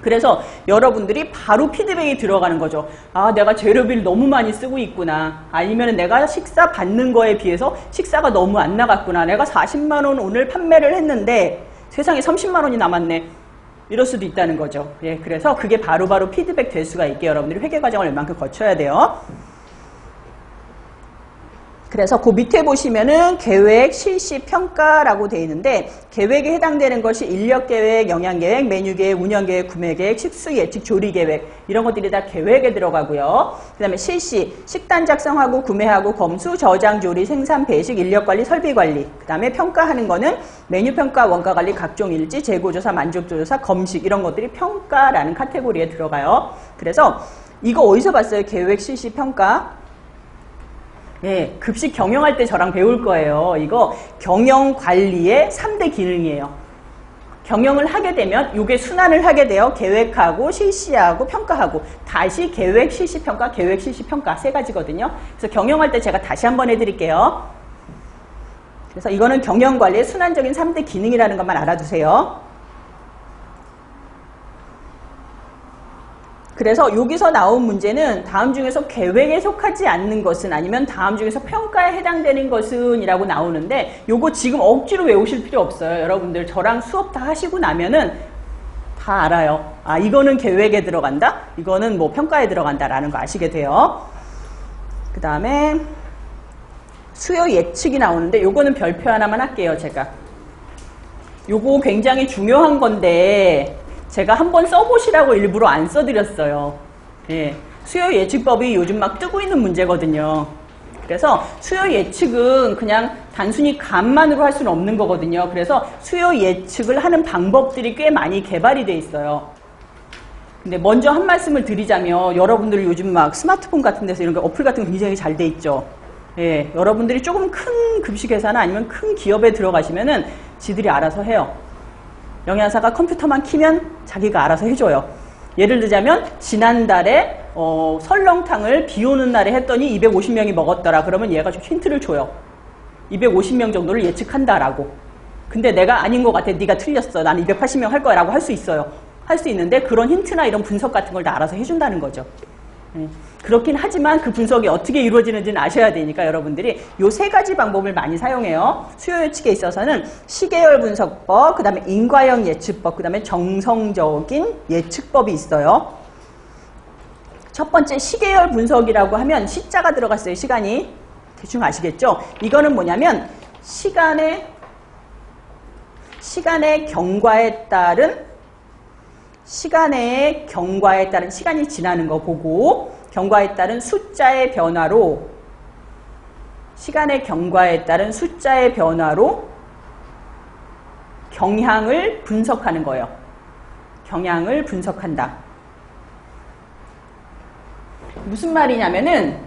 그래서 여러분들이 바로 피드백이 들어가는 거죠. 내가 재료비를 너무 많이 쓰고 있구나. 아니면 내가 식사 받는 거에 비해서 식사가 너무 안 나갔구나. 내가 40만 원 오늘 판매를 했는데 세상에 30만 원이 남았네. 이럴 수도 있다는 거죠. 예, 그래서 그게 바로바로 피드백 될 수가 있게 여러분들이 회계 과정을 얼만큼 거쳐야 돼요. 그래서 그 밑에 보시면은 계획, 실시, 평가라고 되어 있는데 계획에 해당되는 것이 인력계획, 영양계획, 메뉴계획, 운영계획, 구매계획, 식수 예측, 조리계획 이런 것들이 다 계획에 들어가고요. 그 다음에 실시, 식단 작성하고 구매하고 검수, 저장, 조리, 생산, 배식, 인력관리, 설비관리 그 다음에 평가하는 거는 메뉴평가, 원가관리, 각종 일지, 재고조사, 만족도조사, 검식 이런 것들이 평가라는 카테고리에 들어가요. 그래서 이거 어디서 봤어요? 계획, 실시, 평가? 예, 급식 경영할 때 저랑 배울 거예요. 이거 경영관리의 3대 기능이에요. 경영을 하게 되면 이게 순환을 하게 돼요. 계획하고 실시하고 평가하고 다시 계획, 실시, 평가, 계획, 실시, 평가 세 가지거든요. 그래서 경영할 때 제가 다시 한번 해드릴게요. 그래서 이거는 경영관리의 순환적인 3대 기능이라는 것만 알아두세요. 그래서 여기서 나온 문제는 다음 중에서 계획에 속하지 않는 것은 아니면 다음 중에서 평가에 해당되는 것은 이라고 나오는데 요거 지금 억지로 외우실 필요 없어요. 여러분들 저랑 수업 다 하시고 나면은 다 알아요. 이거는 계획에 들어간다. 이거는 뭐 평가에 들어간다라는 거 아시게 돼요. 그 다음에 수요 예측이 나오는데 요거는 별표 하나만 할게요. 제가 요거 굉장히 중요한 건데 제가 한번 써보시라고 일부러 안 써드렸어요. 예, 수요 예측법이 요즘 막 뜨고 있는 문제거든요. 그래서 수요 예측은 그냥 단순히 감만으로 할 수는 없는 거거든요. 그래서 수요 예측을 하는 방법들이 꽤 많이 개발이 돼 있어요. 근데 먼저 한 말씀을 드리자면 여러분들 요즘 막 스마트폰 같은 데서 이런 거 어플 같은 거 굉장히 잘 돼 있죠. 예, 여러분들이 조금 큰 급식회사나 아니면 큰 기업에 들어가시면은 지들이 알아서 해요. 영양사가 컴퓨터만 키면 자기가 알아서 해줘요. 예를 들자면 지난달에 설렁탕을 비 오는 날에 했더니 250명이 먹었더라. 그러면 얘가 좀 힌트를 줘요. 250명 정도를 예측한다라고. 근데 내가 아닌 것 같아. 네가 틀렸어. 난 280명 할 거야 라고 할 수 있어요. 할 수 있는데 그런 힌트나 이런 분석 같은 걸 다 알아서 해준다는 거죠. 그렇긴 하지만 그 분석이 어떻게 이루어지는지는 아셔야 되니까 여러분들이 요 세 가지 방법을 많이 사용해요. 수요 예측에 있어서는 시계열 분석법, 그 다음에 인과형 예측법, 그 다음에 정성적인 예측법이 있어요. 첫 번째 시계열 분석이라고 하면 시자가 들어갔어요. 시간이. 대충 아시겠죠? 이거는 뭐냐면 시간의 경과에 따른 시간이 지나는 거 보고 경과에 따른 숫자의 변화로 시간의 경과에 따른 숫자의 변화로 경향을 분석하는 거예요. 경향을 분석한다. 무슨 말이냐면은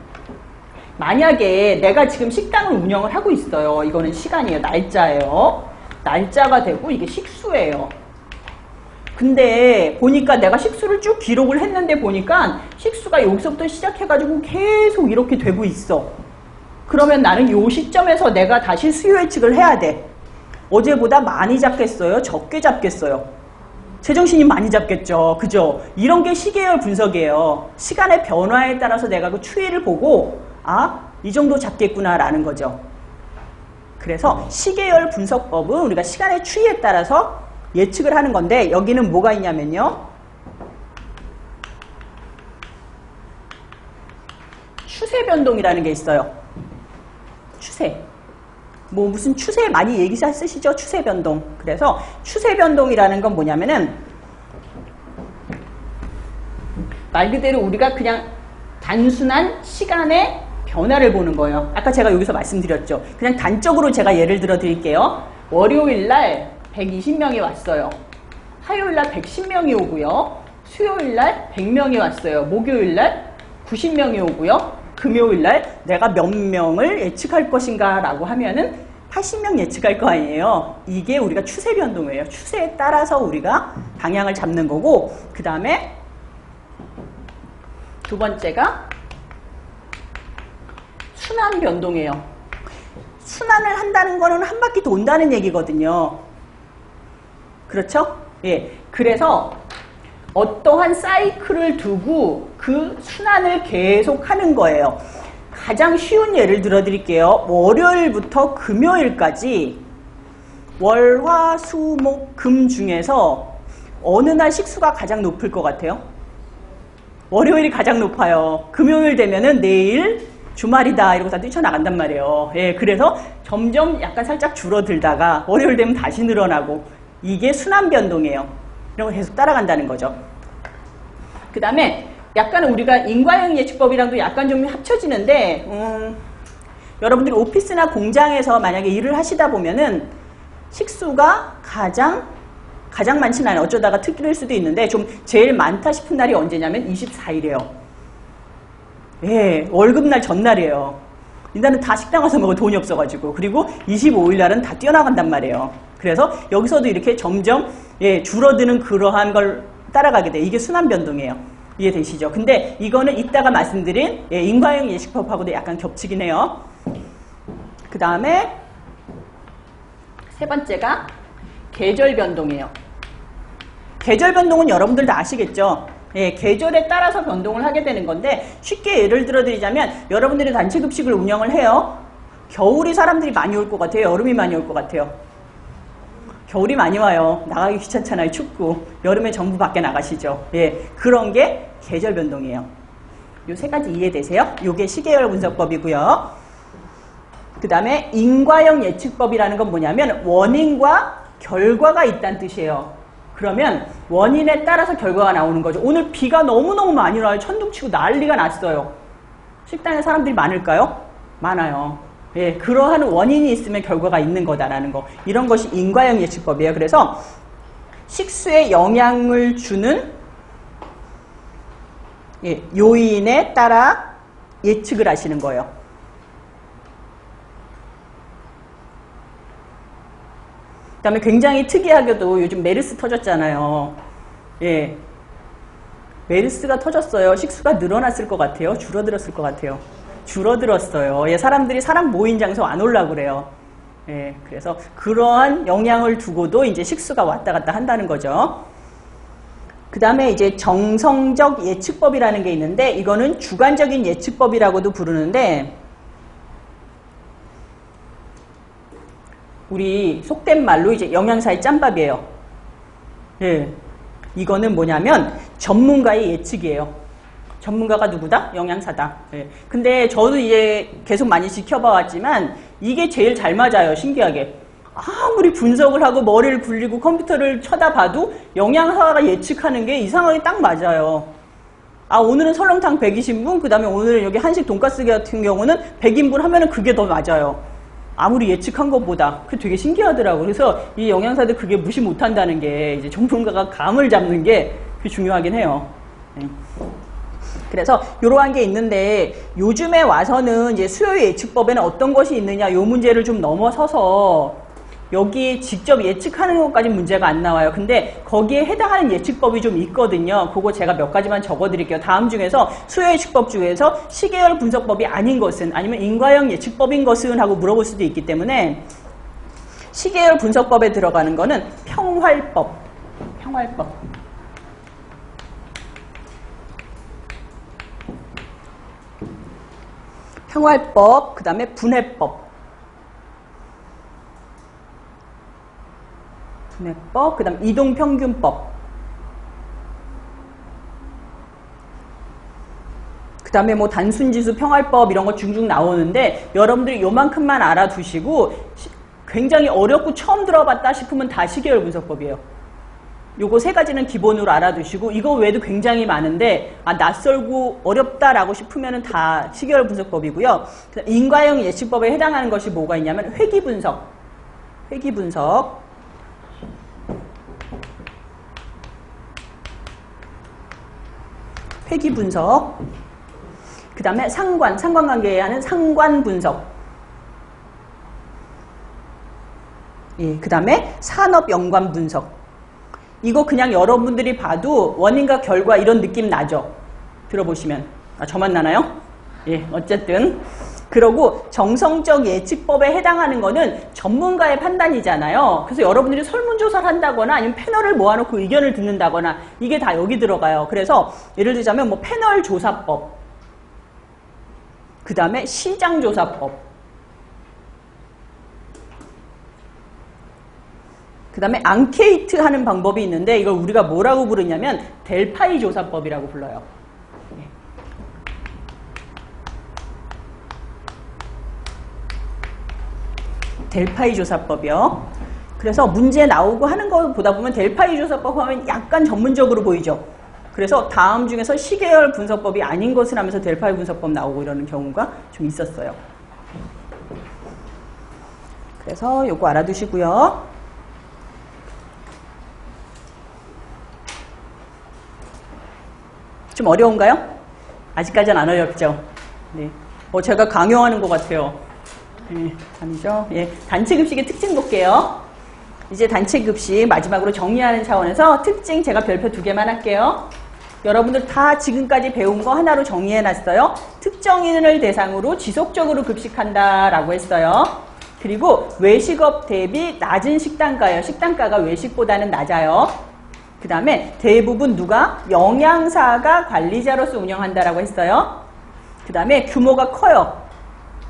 만약에 내가 지금 식당을 운영을 하고 있어요. 이거는 시간이에요. 날짜예요. 날짜가 되고 이게 식수예요. 근데 보니까 내가 식수를 쭉 기록을 했는데 보니까 식수가 여기서부터 시작해가지고 계속 이렇게 되고 있어. 그러면 나는 요 시점에서 내가 다시 수요 예측을 해야 돼. 어제보다 많이 잡겠어요? 적게 잡겠어요? 제정신이 많이 잡겠죠. 그죠? 이런 게 시계열 분석이에요. 시간의 변화에 따라서 내가 그 추이를 보고 이 정도 잡겠구나라는 거죠. 그래서 시계열 분석법은 우리가 시간의 추이에 따라서 예측을 하는 건데 여기는 뭐가 있냐면요. 추세 변동이라는 게 있어요. 추세. 무슨 추세 많이 얘기 쓰시죠? 추세 변동. 그래서 추세 변동이라는 건 뭐냐면은 말 그대로 우리가 그냥 단순한 시간의 변화를 보는 거예요. 아까 제가 여기서 말씀드렸죠. 그냥 단적으로 제가 예를 들어 드릴게요. 월요일 날 120명이 왔어요. 화요일 날 110명이 오고요. 수요일 날 100명이 왔어요. 목요일 날 90명이 오고요. 금요일 날 내가 몇 명을 예측할 것인가 라고 하면은 80명 예측할 거 아니에요. 이게 우리가 추세 변동이에요. 추세에 따라서 우리가 방향을 잡는 거고, 그 다음에 두 번째가 순환 변동이에요. 순환을 한다는 거는 한 바퀴 돈다는 얘기거든요. 그렇죠? 예. 그래서 어떠한 사이클을 두고 그 순환을 계속 하는 거예요. 가장 쉬운 예를 들어 드릴게요. 월요일부터 금요일까지 월, 화, 수, 목, 금 중에서 어느 날 식수가 가장 높을 것 같아요? 월요일이 가장 높아요. 금요일 되면은 내일 주말이다 이러고 다 뛰쳐나간단 말이에요. 예, 그래서 점점 약간 살짝 줄어들다가 월요일 되면 다시 늘어나고 이게 순환 변동이에요. 이런 거 계속 따라간다는 거죠. 그 다음에 약간 우리가 인과형 예측법이랑도 약간 좀 합쳐지는데 여러분들이 오피스나 공장에서 만약에 일을 하시다 보면은 식수가 가장 많지는 않아요. 어쩌다가 특기일 수도 있는데 좀 제일 많다 싶은 날이 언제냐면 24일이에요. 예, 월급날 전날이에요. 이날은 다 식당 가서 먹을 돈이 없어가지고. 그리고 25일 날은 다 뛰어나간단 말이에요. 그래서 여기서도 이렇게 점점 줄어드는 그러한 걸 따라가게 돼. 이게 순환 변동이에요. 이해되시죠? 근데 이거는 이따가 말씀드린 인과형 예측법하고도 약간 겹치긴 해요. 그 다음에 세 번째가 계절 변동이에요. 계절 변동은 여러분들 다 아시겠죠? 예, 계절에 따라서 변동을 하게 되는 건데 쉽게 예를 들어 드리자면 여러분들이 단체급식을 운영을 해요. 겨울이 사람들이 많이 올 것 같아요? 여름이 많이 올 것 같아요? 겨울이 많이 와요. 나가기 귀찮잖아요. 춥고. 여름에 전부 밖에 나가시죠. 예, 그런 게 계절 변동이에요. 요 세 가지 이해되세요? 요게 시계열 분석법이고요. 그 다음에 인과형 예측법이라는 건 뭐냐면 원인과 결과가 있다는 뜻이에요. 그러면 원인에 따라서 결과가 나오는 거죠. 오늘 비가 너무너무 많이 와요. 천둥치고 난리가 났어요. 식당에 사람들이 많을까요? 많아요. 예, 그러한 원인이 있으면 결과가 있는 거다라는 거. 이런 것이 인과형 예측법이에요. 그래서 식수에 영향을 주는 요인에 따라 예측을 하시는 거예요. 그 다음에 굉장히 특이하게도 요즘 메르스 터졌잖아요. 예. 메르스가 터졌어요. 식수가 늘어났을 것 같아요? 줄어들었을 것 같아요? 줄어들었어요. 예, 사람들이 사람 모인 장소 안 오려고 그래요. 예, 그래서 그러한 영향을 두고도 이제 식수가 왔다 갔다 한다는 거죠. 그 다음에 이제 정성적 예측법이라는 게 있는데, 이거는 주관적인 예측법이라고도 부르는데, 우리 속된 말로 이제 영양사의 짬밥이에요. 예. 이거는 뭐냐면 전문가의 예측이에요. 전문가가 누구다? 영양사다. 예. 근데 저도 이제 계속 많이 지켜봐 왔지만 이게 제일 잘 맞아요. 신기하게. 아무리 분석을 하고 머리를 굴리고 컴퓨터를 쳐다봐도 영양사가 예측하는 게 이상하게 딱 맞아요. 아, 오늘은 설렁탕 120분, 그 다음에 오늘은 여기 한식 돈가스 같은 경우는 100인분 하면은 그게 더 맞아요. 아무리 예측한 것보다. 그게 되게 신기하더라고요. 그래서 이 영양사들 그게 무시 못한다는 게 이제 전문가가 감을 잡는 게 그게 중요하긴 해요. 네. 그래서 이러한 게 있는데 요즘에 와서는 이제 수요 예측법에는 어떤 것이 있느냐 요 문제를 좀 넘어서서 여기 직접 예측하는 것까지 문제가 안 나와요. 근데 거기에 해당하는 예측법이 좀 있거든요. 그거 제가 몇 가지만 적어드릴게요. 다음 중에서 수요 예측법 중에서 시계열 분석법이 아닌 것은, 아니면 인과형 예측법인 것은 하고 물어볼 수도 있기 때문에 시계열 분석법에 들어가는 거는 평활법. 평활법, 그 다음에 분해법. 그 다음 이동평균법, 그 다음에 뭐 단순지수 평활법 이런 거 중중 나오는데 여러분들이 요만큼만 알아두시고 굉장히 어렵고 처음 들어봤다 싶으면 다 시계열 분석법이에요. 요거 세 가지는 기본으로 알아두시고 이거 외에도 굉장히 많은데 낯설고 어렵다라고 싶으면은 다 시계열 분석법이고요. 인과형 예측법에 해당하는 것이 뭐가 있냐면 회귀분석. 그 다음에 상관관계에 하는 상관분석. 예, 그 다음에 산업연관분석. 이거 그냥 여러분들이 봐도 원인과 결과 이런 느낌 나죠? 들어보시면. 저만 나나요? 예, 어쨌든. 그러고 정성적 예측법에 해당하는 거는 전문가의 판단이잖아요. 그래서 여러분들이 설문조사를 한다거나 아니면 패널을 모아놓고 의견을 듣는다거나 이게 다 여기 들어가요. 그래서 예를 들자면 뭐 패널 조사법, 그 다음에 시장조사법, 그 다음에 앙케이트 하는 방법이 있는데 이걸 우리가 뭐라고 부르냐면 델파이 조사법이라고 불러요. 델파이 조사법이요. 그래서 문제 나오고 하는 거 보다 보면 델파이 조사법 하면 약간 전문적으로 보이죠. 그래서 다음 중에서 시계열 분석법이 아닌 것을 하면서 델파이 분석법 나오고 이러는 경우가 좀 있었어요. 그래서 요거 알아두시고요. 좀 어려운가요? 아직까지는 안 어렵죠. 네. 제가 강요하는 것 같아요. 네, 아니죠. 예, 단체급식의 특징 볼게요. 이제 단체급식 마지막으로 정리하는 차원에서 특징 제가 별표 2개만 할게요. 여러분들 다 지금까지 배운 거 하나로 정리해놨어요. 특정인을 대상으로 지속적으로 급식한다라고 했어요. 그리고 외식업 대비 낮은 식단가예요. 식단가가 외식보다는 낮아요. 그 다음에 대부분 누가? 영양사가 관리자로서 운영한다라고 했어요. 그 다음에 규모가 커요.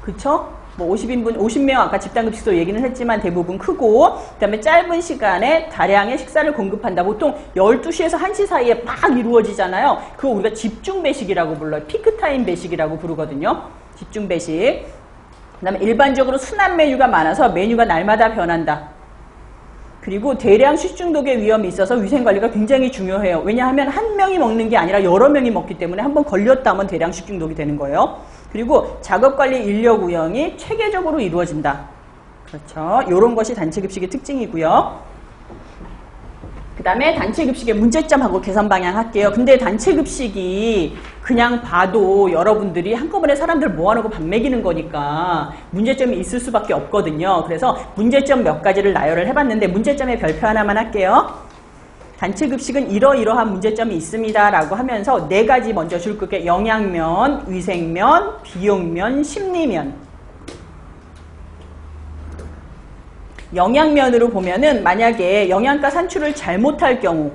그쵸? 뭐 50인분, 50명 아까 집단급식도 얘기는 했지만 대부분 크고, 그 다음에 짧은 시간에 다량의 식사를 공급한다. 보통 12시에서 1시 사이에 막 이루어지잖아요. 그거 우리가 집중배식이라고 불러요. 피크타임 배식이라고 부르거든요. 집중배식. 그 다음에 일반적으로 순환 메뉴가 많아서 메뉴가 날마다 변한다. 그리고 대량 식중독의 위험이 있어서 위생관리가 굉장히 중요해요. 왜냐하면 한 명이 먹는 게 아니라 여러 명이 먹기 때문에 한번 걸렸다 하면 대량 식중독이 되는 거예요. 그리고 작업관리 인력 운영이 체계적으로 이루어진다. 그렇죠. 이런 것이 단체급식의 특징이고요. 그 다음에 단체급식의 문제점하고 개선 방향 할게요. 근데 단체급식이 그냥 봐도 여러분들이 한꺼번에 사람들 모아놓고 밥 먹이는 거니까 문제점이 있을 수밖에 없거든요. 그래서 문제점 몇 가지를 나열을 해봤는데 문제점에 별표 하나만 할게요. 단체 급식은 이러이러한 문제점이 있습니다 라고 하면서 4가지 먼저 줄 거게 영양면, 위생면, 비용면, 심리면. 영양면으로 보면은 만약에 영양가 산출을 잘못할 경우,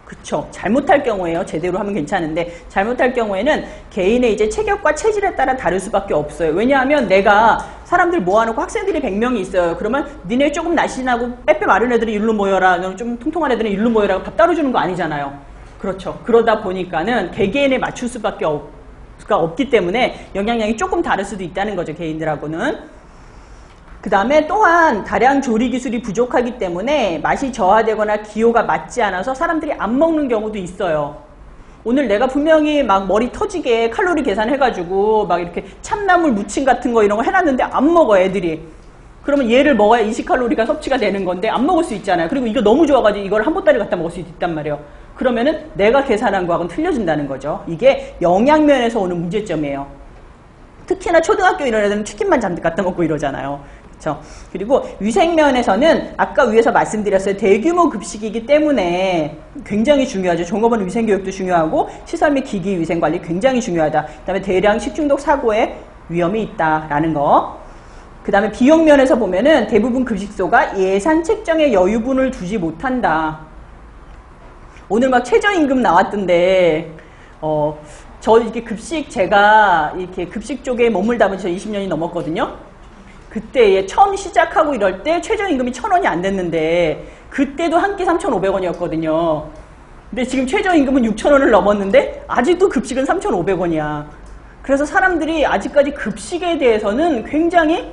그쵸, 잘못할 경우에요. 제대로 하면 괜찮은데 잘못할 경우에는 개인의 이제 체격과 체질에 따라 다를 수밖에 없어요. 왜냐하면 내가 사람들 모아놓고 학생들이 100명이 있어요. 그러면 니네 조금 날씬하고 빼빼 마른 애들이 일로 모여라, 너는 좀 통통한 애들은 일로 모여라 밥 따로 주는 거 아니잖아요. 그렇죠. 그러다 보니까는 개개인에 맞출 수밖에 없기 때문에 영양량이 조금 다를 수도 있다는 거죠. 개인들하고는. 그 다음에 또한 다량 조리 기술이 부족하기 때문에 맛이 저하되거나 기호가 맞지 않아서 사람들이 안 먹는 경우도 있어요. 오늘 내가 분명히 막 머리 터지게 칼로리 계산해가지고 막 이렇게 참나물 무침 같은 거 이런 거 해놨는데 안 먹어 애들이. 그러면 얘를 먹어야 20칼로리가 섭취가 되는 건데 안 먹을 수 있잖아요. 그리고 이거 너무 좋아가지고 이걸 한 보따리 갖다 먹을 수 있단 말이에요. 그러면은 내가 계산한 거하고는 틀려진다는 거죠. 이게 영양면에서 오는 문제점이에요. 특히나 초등학교 이런 애들은 치킨만 잔뜩 갖다 먹고 이러잖아요. 그렇죠? 그리고 위생면에서는 아까 위에서 말씀드렸어요. 대규모 급식이기 때문에 굉장히 중요하죠. 종업원 위생교육도 중요하고 시설 및 기기 위생관리 굉장히 중요하다. 그 다음에 대량 식중독 사고의 위험이 있다라는 거. 그 다음에 비용면에서 보면은 대부분 급식소가 예산 책정에 여유분을 두지 못한다. 오늘 막 최저임금 나왔던데 저 이렇게 급식 제가 이렇게 급식 쪽에 머물다 보니 저 20년이 넘었거든요. 그때 처음 시작하고 이럴 때 최저임금이 1,000원이 안 됐는데 그때도 한 끼 3,500원이었거든요. 근데 지금 최저임금은 6,000원을 넘었는데 아직도 급식은 3,500원이야. 그래서 사람들이 아직까지 급식에 대해서는 굉장히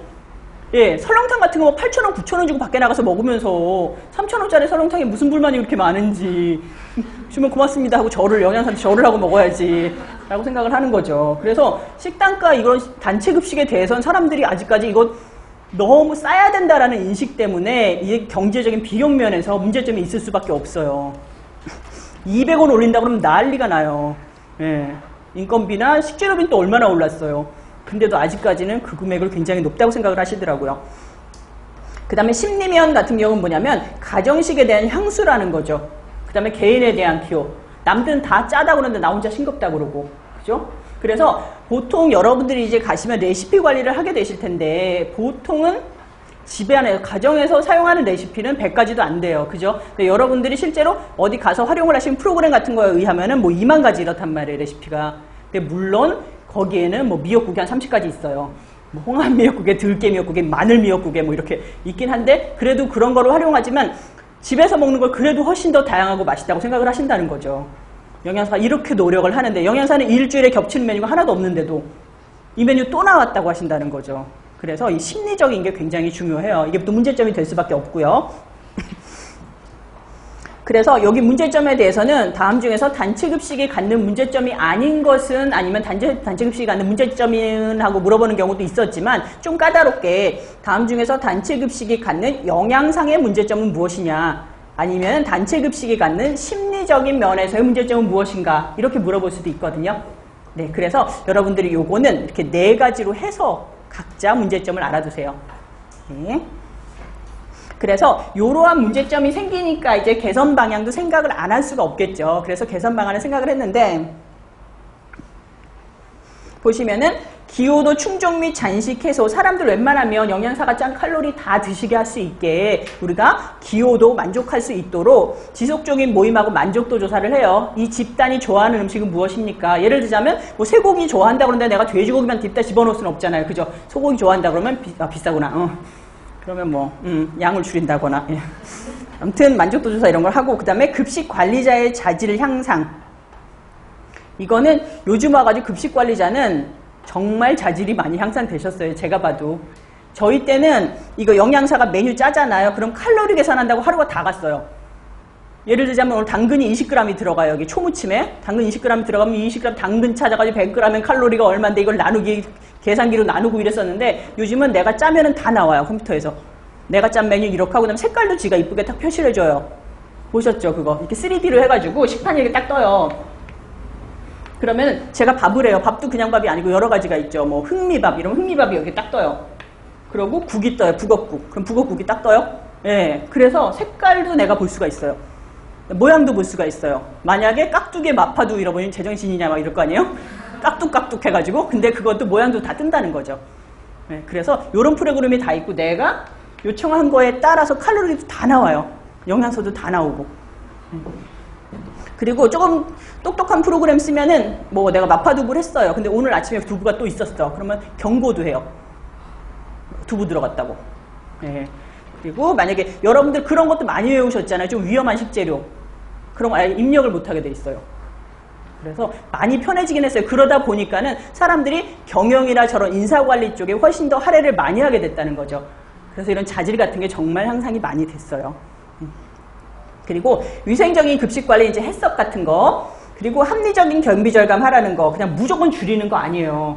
설렁탕 같은 거 8,000원, 9,000원 주고 밖에 나가서 먹으면서 3,000원짜리 설렁탕에 무슨 불만이 그렇게 많은지 주면 고맙습니다 하고 영양사한테 절을 하고 먹어야지 라고 생각을 하는 거죠. 그래서 식단가 이런 단체 급식에 대해서는 사람들이 아직까지 이거 너무 싸야 된다라는 인식 때문에 이 경제적인 비용 면에서 문제점이 있을 수밖에 없어요. 200원 올린다고 그러면 난리가 나요. 인건비나 식재료비는 또 얼마나 올랐어요. 근데도 아직까지는 그 금액을 굉장히 높다고 생각을 하시더라고요. 그 다음에 심리면 같은 경우는 뭐냐면 가정식에 대한 향수라는 거죠. 그 다음에 개인에 대한 기호. 남들은 다 짜다고 그러는데 나 혼자 싱겁다고 그러고. 그죠? 그래서 보통 여러분들이 이제 가시면 레시피 관리를 하게 되실 텐데 보통은 집에 안에 가정에서 사용하는 레시피는 100가지도 안 돼요. 그죠? 근데 여러분들이 실제로 어디 가서 활용을 하시는 프로그램 같은 거에 의하면은 뭐 2만 가지 이렇단 말이에요. 레시피가. 근데 물론 거기에는 뭐 미역국이 한 30가지 있어요. 뭐 홍합 미역국에 들깨 미역국에 마늘 미역국에 뭐 이렇게 있긴 한데 그래도 그런 거를 활용하지만 집에서 먹는 걸 그래도 훨씬 더 다양하고 맛있다고 생각을 하신다는 거죠. 영양사가 이렇게 노력을 하는데 영양사는 일주일에 겹치는 메뉴가 하나도 없는데도 이 메뉴 또 나왔다고 하신다는 거죠. 그래서 이 심리적인 게 굉장히 중요해요. 이게 또 문제점이 될 수밖에 없고요. 그래서 여기 문제점에 대해서는 다음 중에서 단체급식이 갖는 문제점이 아닌 것은 아니면 단체급식이 갖는 문제점은 하고 물어보는 경우도 있었지만 좀 까다롭게 다음 중에서 단체급식이 갖는 영양상의 문제점은 무엇이냐 아니면 단체급식이 갖는 심리적인 면에서의 문제점은 무엇인가 이렇게 물어볼 수도 있거든요. 네, 그래서 여러분들이 요거는 이렇게 4가지로 해서 각자 문제점을 알아두세요. 네. 그래서 이러한 문제점이 생기니까 이제 개선 방향도 생각을 안 할 수가 없겠죠. 그래서 개선 방안을 생각을 했는데 보시면은 기호도 충족 및 잔식 해소 사람들 웬만하면 영양사가 짠 칼로리 다 드시게 할 수 있게 우리가 기호도 만족할 수 있도록 지속적인 모임하고 만족도 조사를 해요. 이 집단이 좋아하는 음식은 무엇입니까? 예를 들자면 뭐 쇠고기 좋아한다 그러는데 내가 돼지고기만 딥다 집어넣을 수는 없잖아요. 그죠? 소고기 좋아한다 그러면 비싸구나. 그러면 뭐 양을 줄인다거나 아무튼 만족도 조사 이런 걸 하고 그 다음에 급식 관리자의 자질 향상 이거는 요즘 와가지고 급식 관리자는 정말 자질이 많이 향상되셨어요. 제가 봐도 저희 때는 이거 영양사가 메뉴 짜잖아요. 그럼 칼로리 계산한다고 하루가 다 갔어요. 예를 들자면 오늘 당근이 20g이 들어가요. 여기 초무침에 당근 20g 들어가면 20g 당근 찾아가지고 100g엔 칼로리가 얼마인데 이걸 나누기 계산기로 나누고 이랬었는데 요즘은 내가 짜면은 다 나와요. 컴퓨터에서. 내가 짠 메뉴 이렇게 하고 그다음에 색깔도 지가 이쁘게 딱 표시를 해줘요. 보셨죠? 그거 이렇게 3D로 해가지고 식판이 이렇게 딱 떠요. 그러면 제가 밥을 해요. 밥도 그냥 밥이 아니고 여러 가지가 있죠. 뭐 흑미밥 이러면 흑미밥이 여기 딱 떠요. 그리고 국이 떠요. 북엇국. 그럼 북엇국이 딱 떠요. 예. 그래서 색깔도 내가 볼 수가 있어요. 모양도 볼 수가 있어요. 만약에 깍두기에 마파두 잃어버리면 제정신이냐 막 이럴 거 아니에요? 깍둑깍둑 해가지고. 근데 그것도 모양도 다 뜬다는 거죠. 네, 그래서 이런 프로그램이 다 있고 내가 요청한 거에 따라서 칼로리도 다 나와요. 영양소도 다 나오고. 그리고 조금 똑똑한 프로그램 쓰면은 뭐 내가 마파두부를 했어요. 근데 오늘 아침에 두부가 또 있었어. 그러면 경고도 해요. 두부 들어갔다고. 네. 그리고 만약에 여러분들 그런 것도 많이 외우셨잖아요. 좀 위험한 식재료. 그런 거 아예 입력을 못하게 돼 있어요. 그래서 많이 편해지긴 했어요. 그러다 보니까는 사람들이 경영이나 저런 인사관리 쪽에 훨씬 더 할애를 많이 하게 됐다는 거죠. 그래서 이런 자질 같은 게 정말 향상이 많이 됐어요. 그리고 위생적인 급식관리, 이제 해썹 같은 거, 그리고 합리적인 경비절감 하라는 거, 그냥 무조건 줄이는 거 아니에요.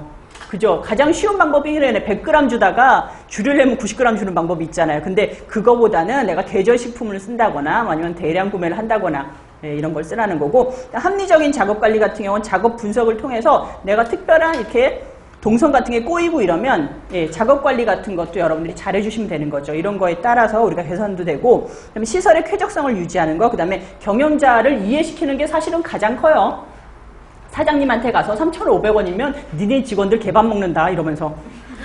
그죠? 가장 쉬운 방법이 이래 100g 주다가 줄이려면 90g 주는 방법이 있잖아요. 근데 그거보다는 내가 계절식품을 쓴다거나 아니면 대량 구매를 한다거나 이런 걸 쓰라는 거고, 합리적인 작업 관리 같은 경우는 작업 분석을 통해서 내가 특별한 이렇게 동선 같은 게 꼬이고 이러면 작업 관리 같은 것도 여러분들이 잘 해주시면 되는 거죠. 이런 거에 따라서 우리가 개선도 되고, 그다음에 시설의 쾌적성을 유지하는 거, 그다음에 경영자를 이해시키는 게 사실은 가장 커요. 사장님한테 가서 3,500원이면 니네 직원들 개밥 먹는다 이러면서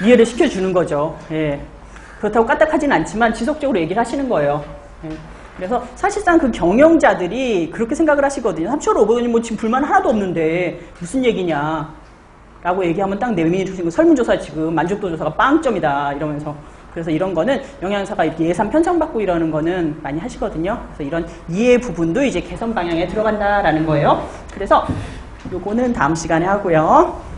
이해를 시켜주는 거죠. 예. 그렇다고 까딱하진 않지만 지속적으로 얘기를 하시는 거예요. 예. 그래서 사실상 그 경영자들이 그렇게 생각을 하시거든요. 3,500원이 뭐 지금 불만 하나도 없는데 무슨 얘기냐 라고 얘기하면 딱 내민이 주신 거 설문조사 지금 만족도 조사가 빵점이다 이러면서. 그래서 이런 거는 영양사가 이렇게 예산 편성받고 이러는 거는 많이 하시거든요. 그래서 이런 이해 부분도 이제 개선 방향에 들어간다라는 거예요. 그래서 요거는 다음 시간에 하고요.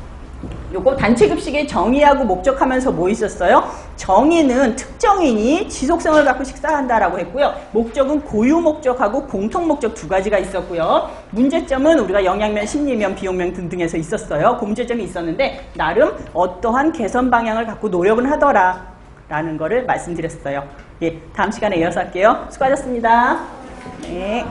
요거 단체급식의 정의하고 목적하면서 뭐 있었어요? 정의는 특정인이 지속성을 갖고 식사한다라고 했고요. 목적은 고유 목적하고 공통 목적 두 가지가 있었고요. 문제점은 우리가 영양면, 심리면, 비용면 등등에서 있었어요. 그 문제점이 있었는데 나름 어떠한 개선 방향을 갖고 노력은 하더라 라는 거를 말씀드렸어요. 예, 다음 시간에 이어서 할게요. 수고하셨습니다. 네.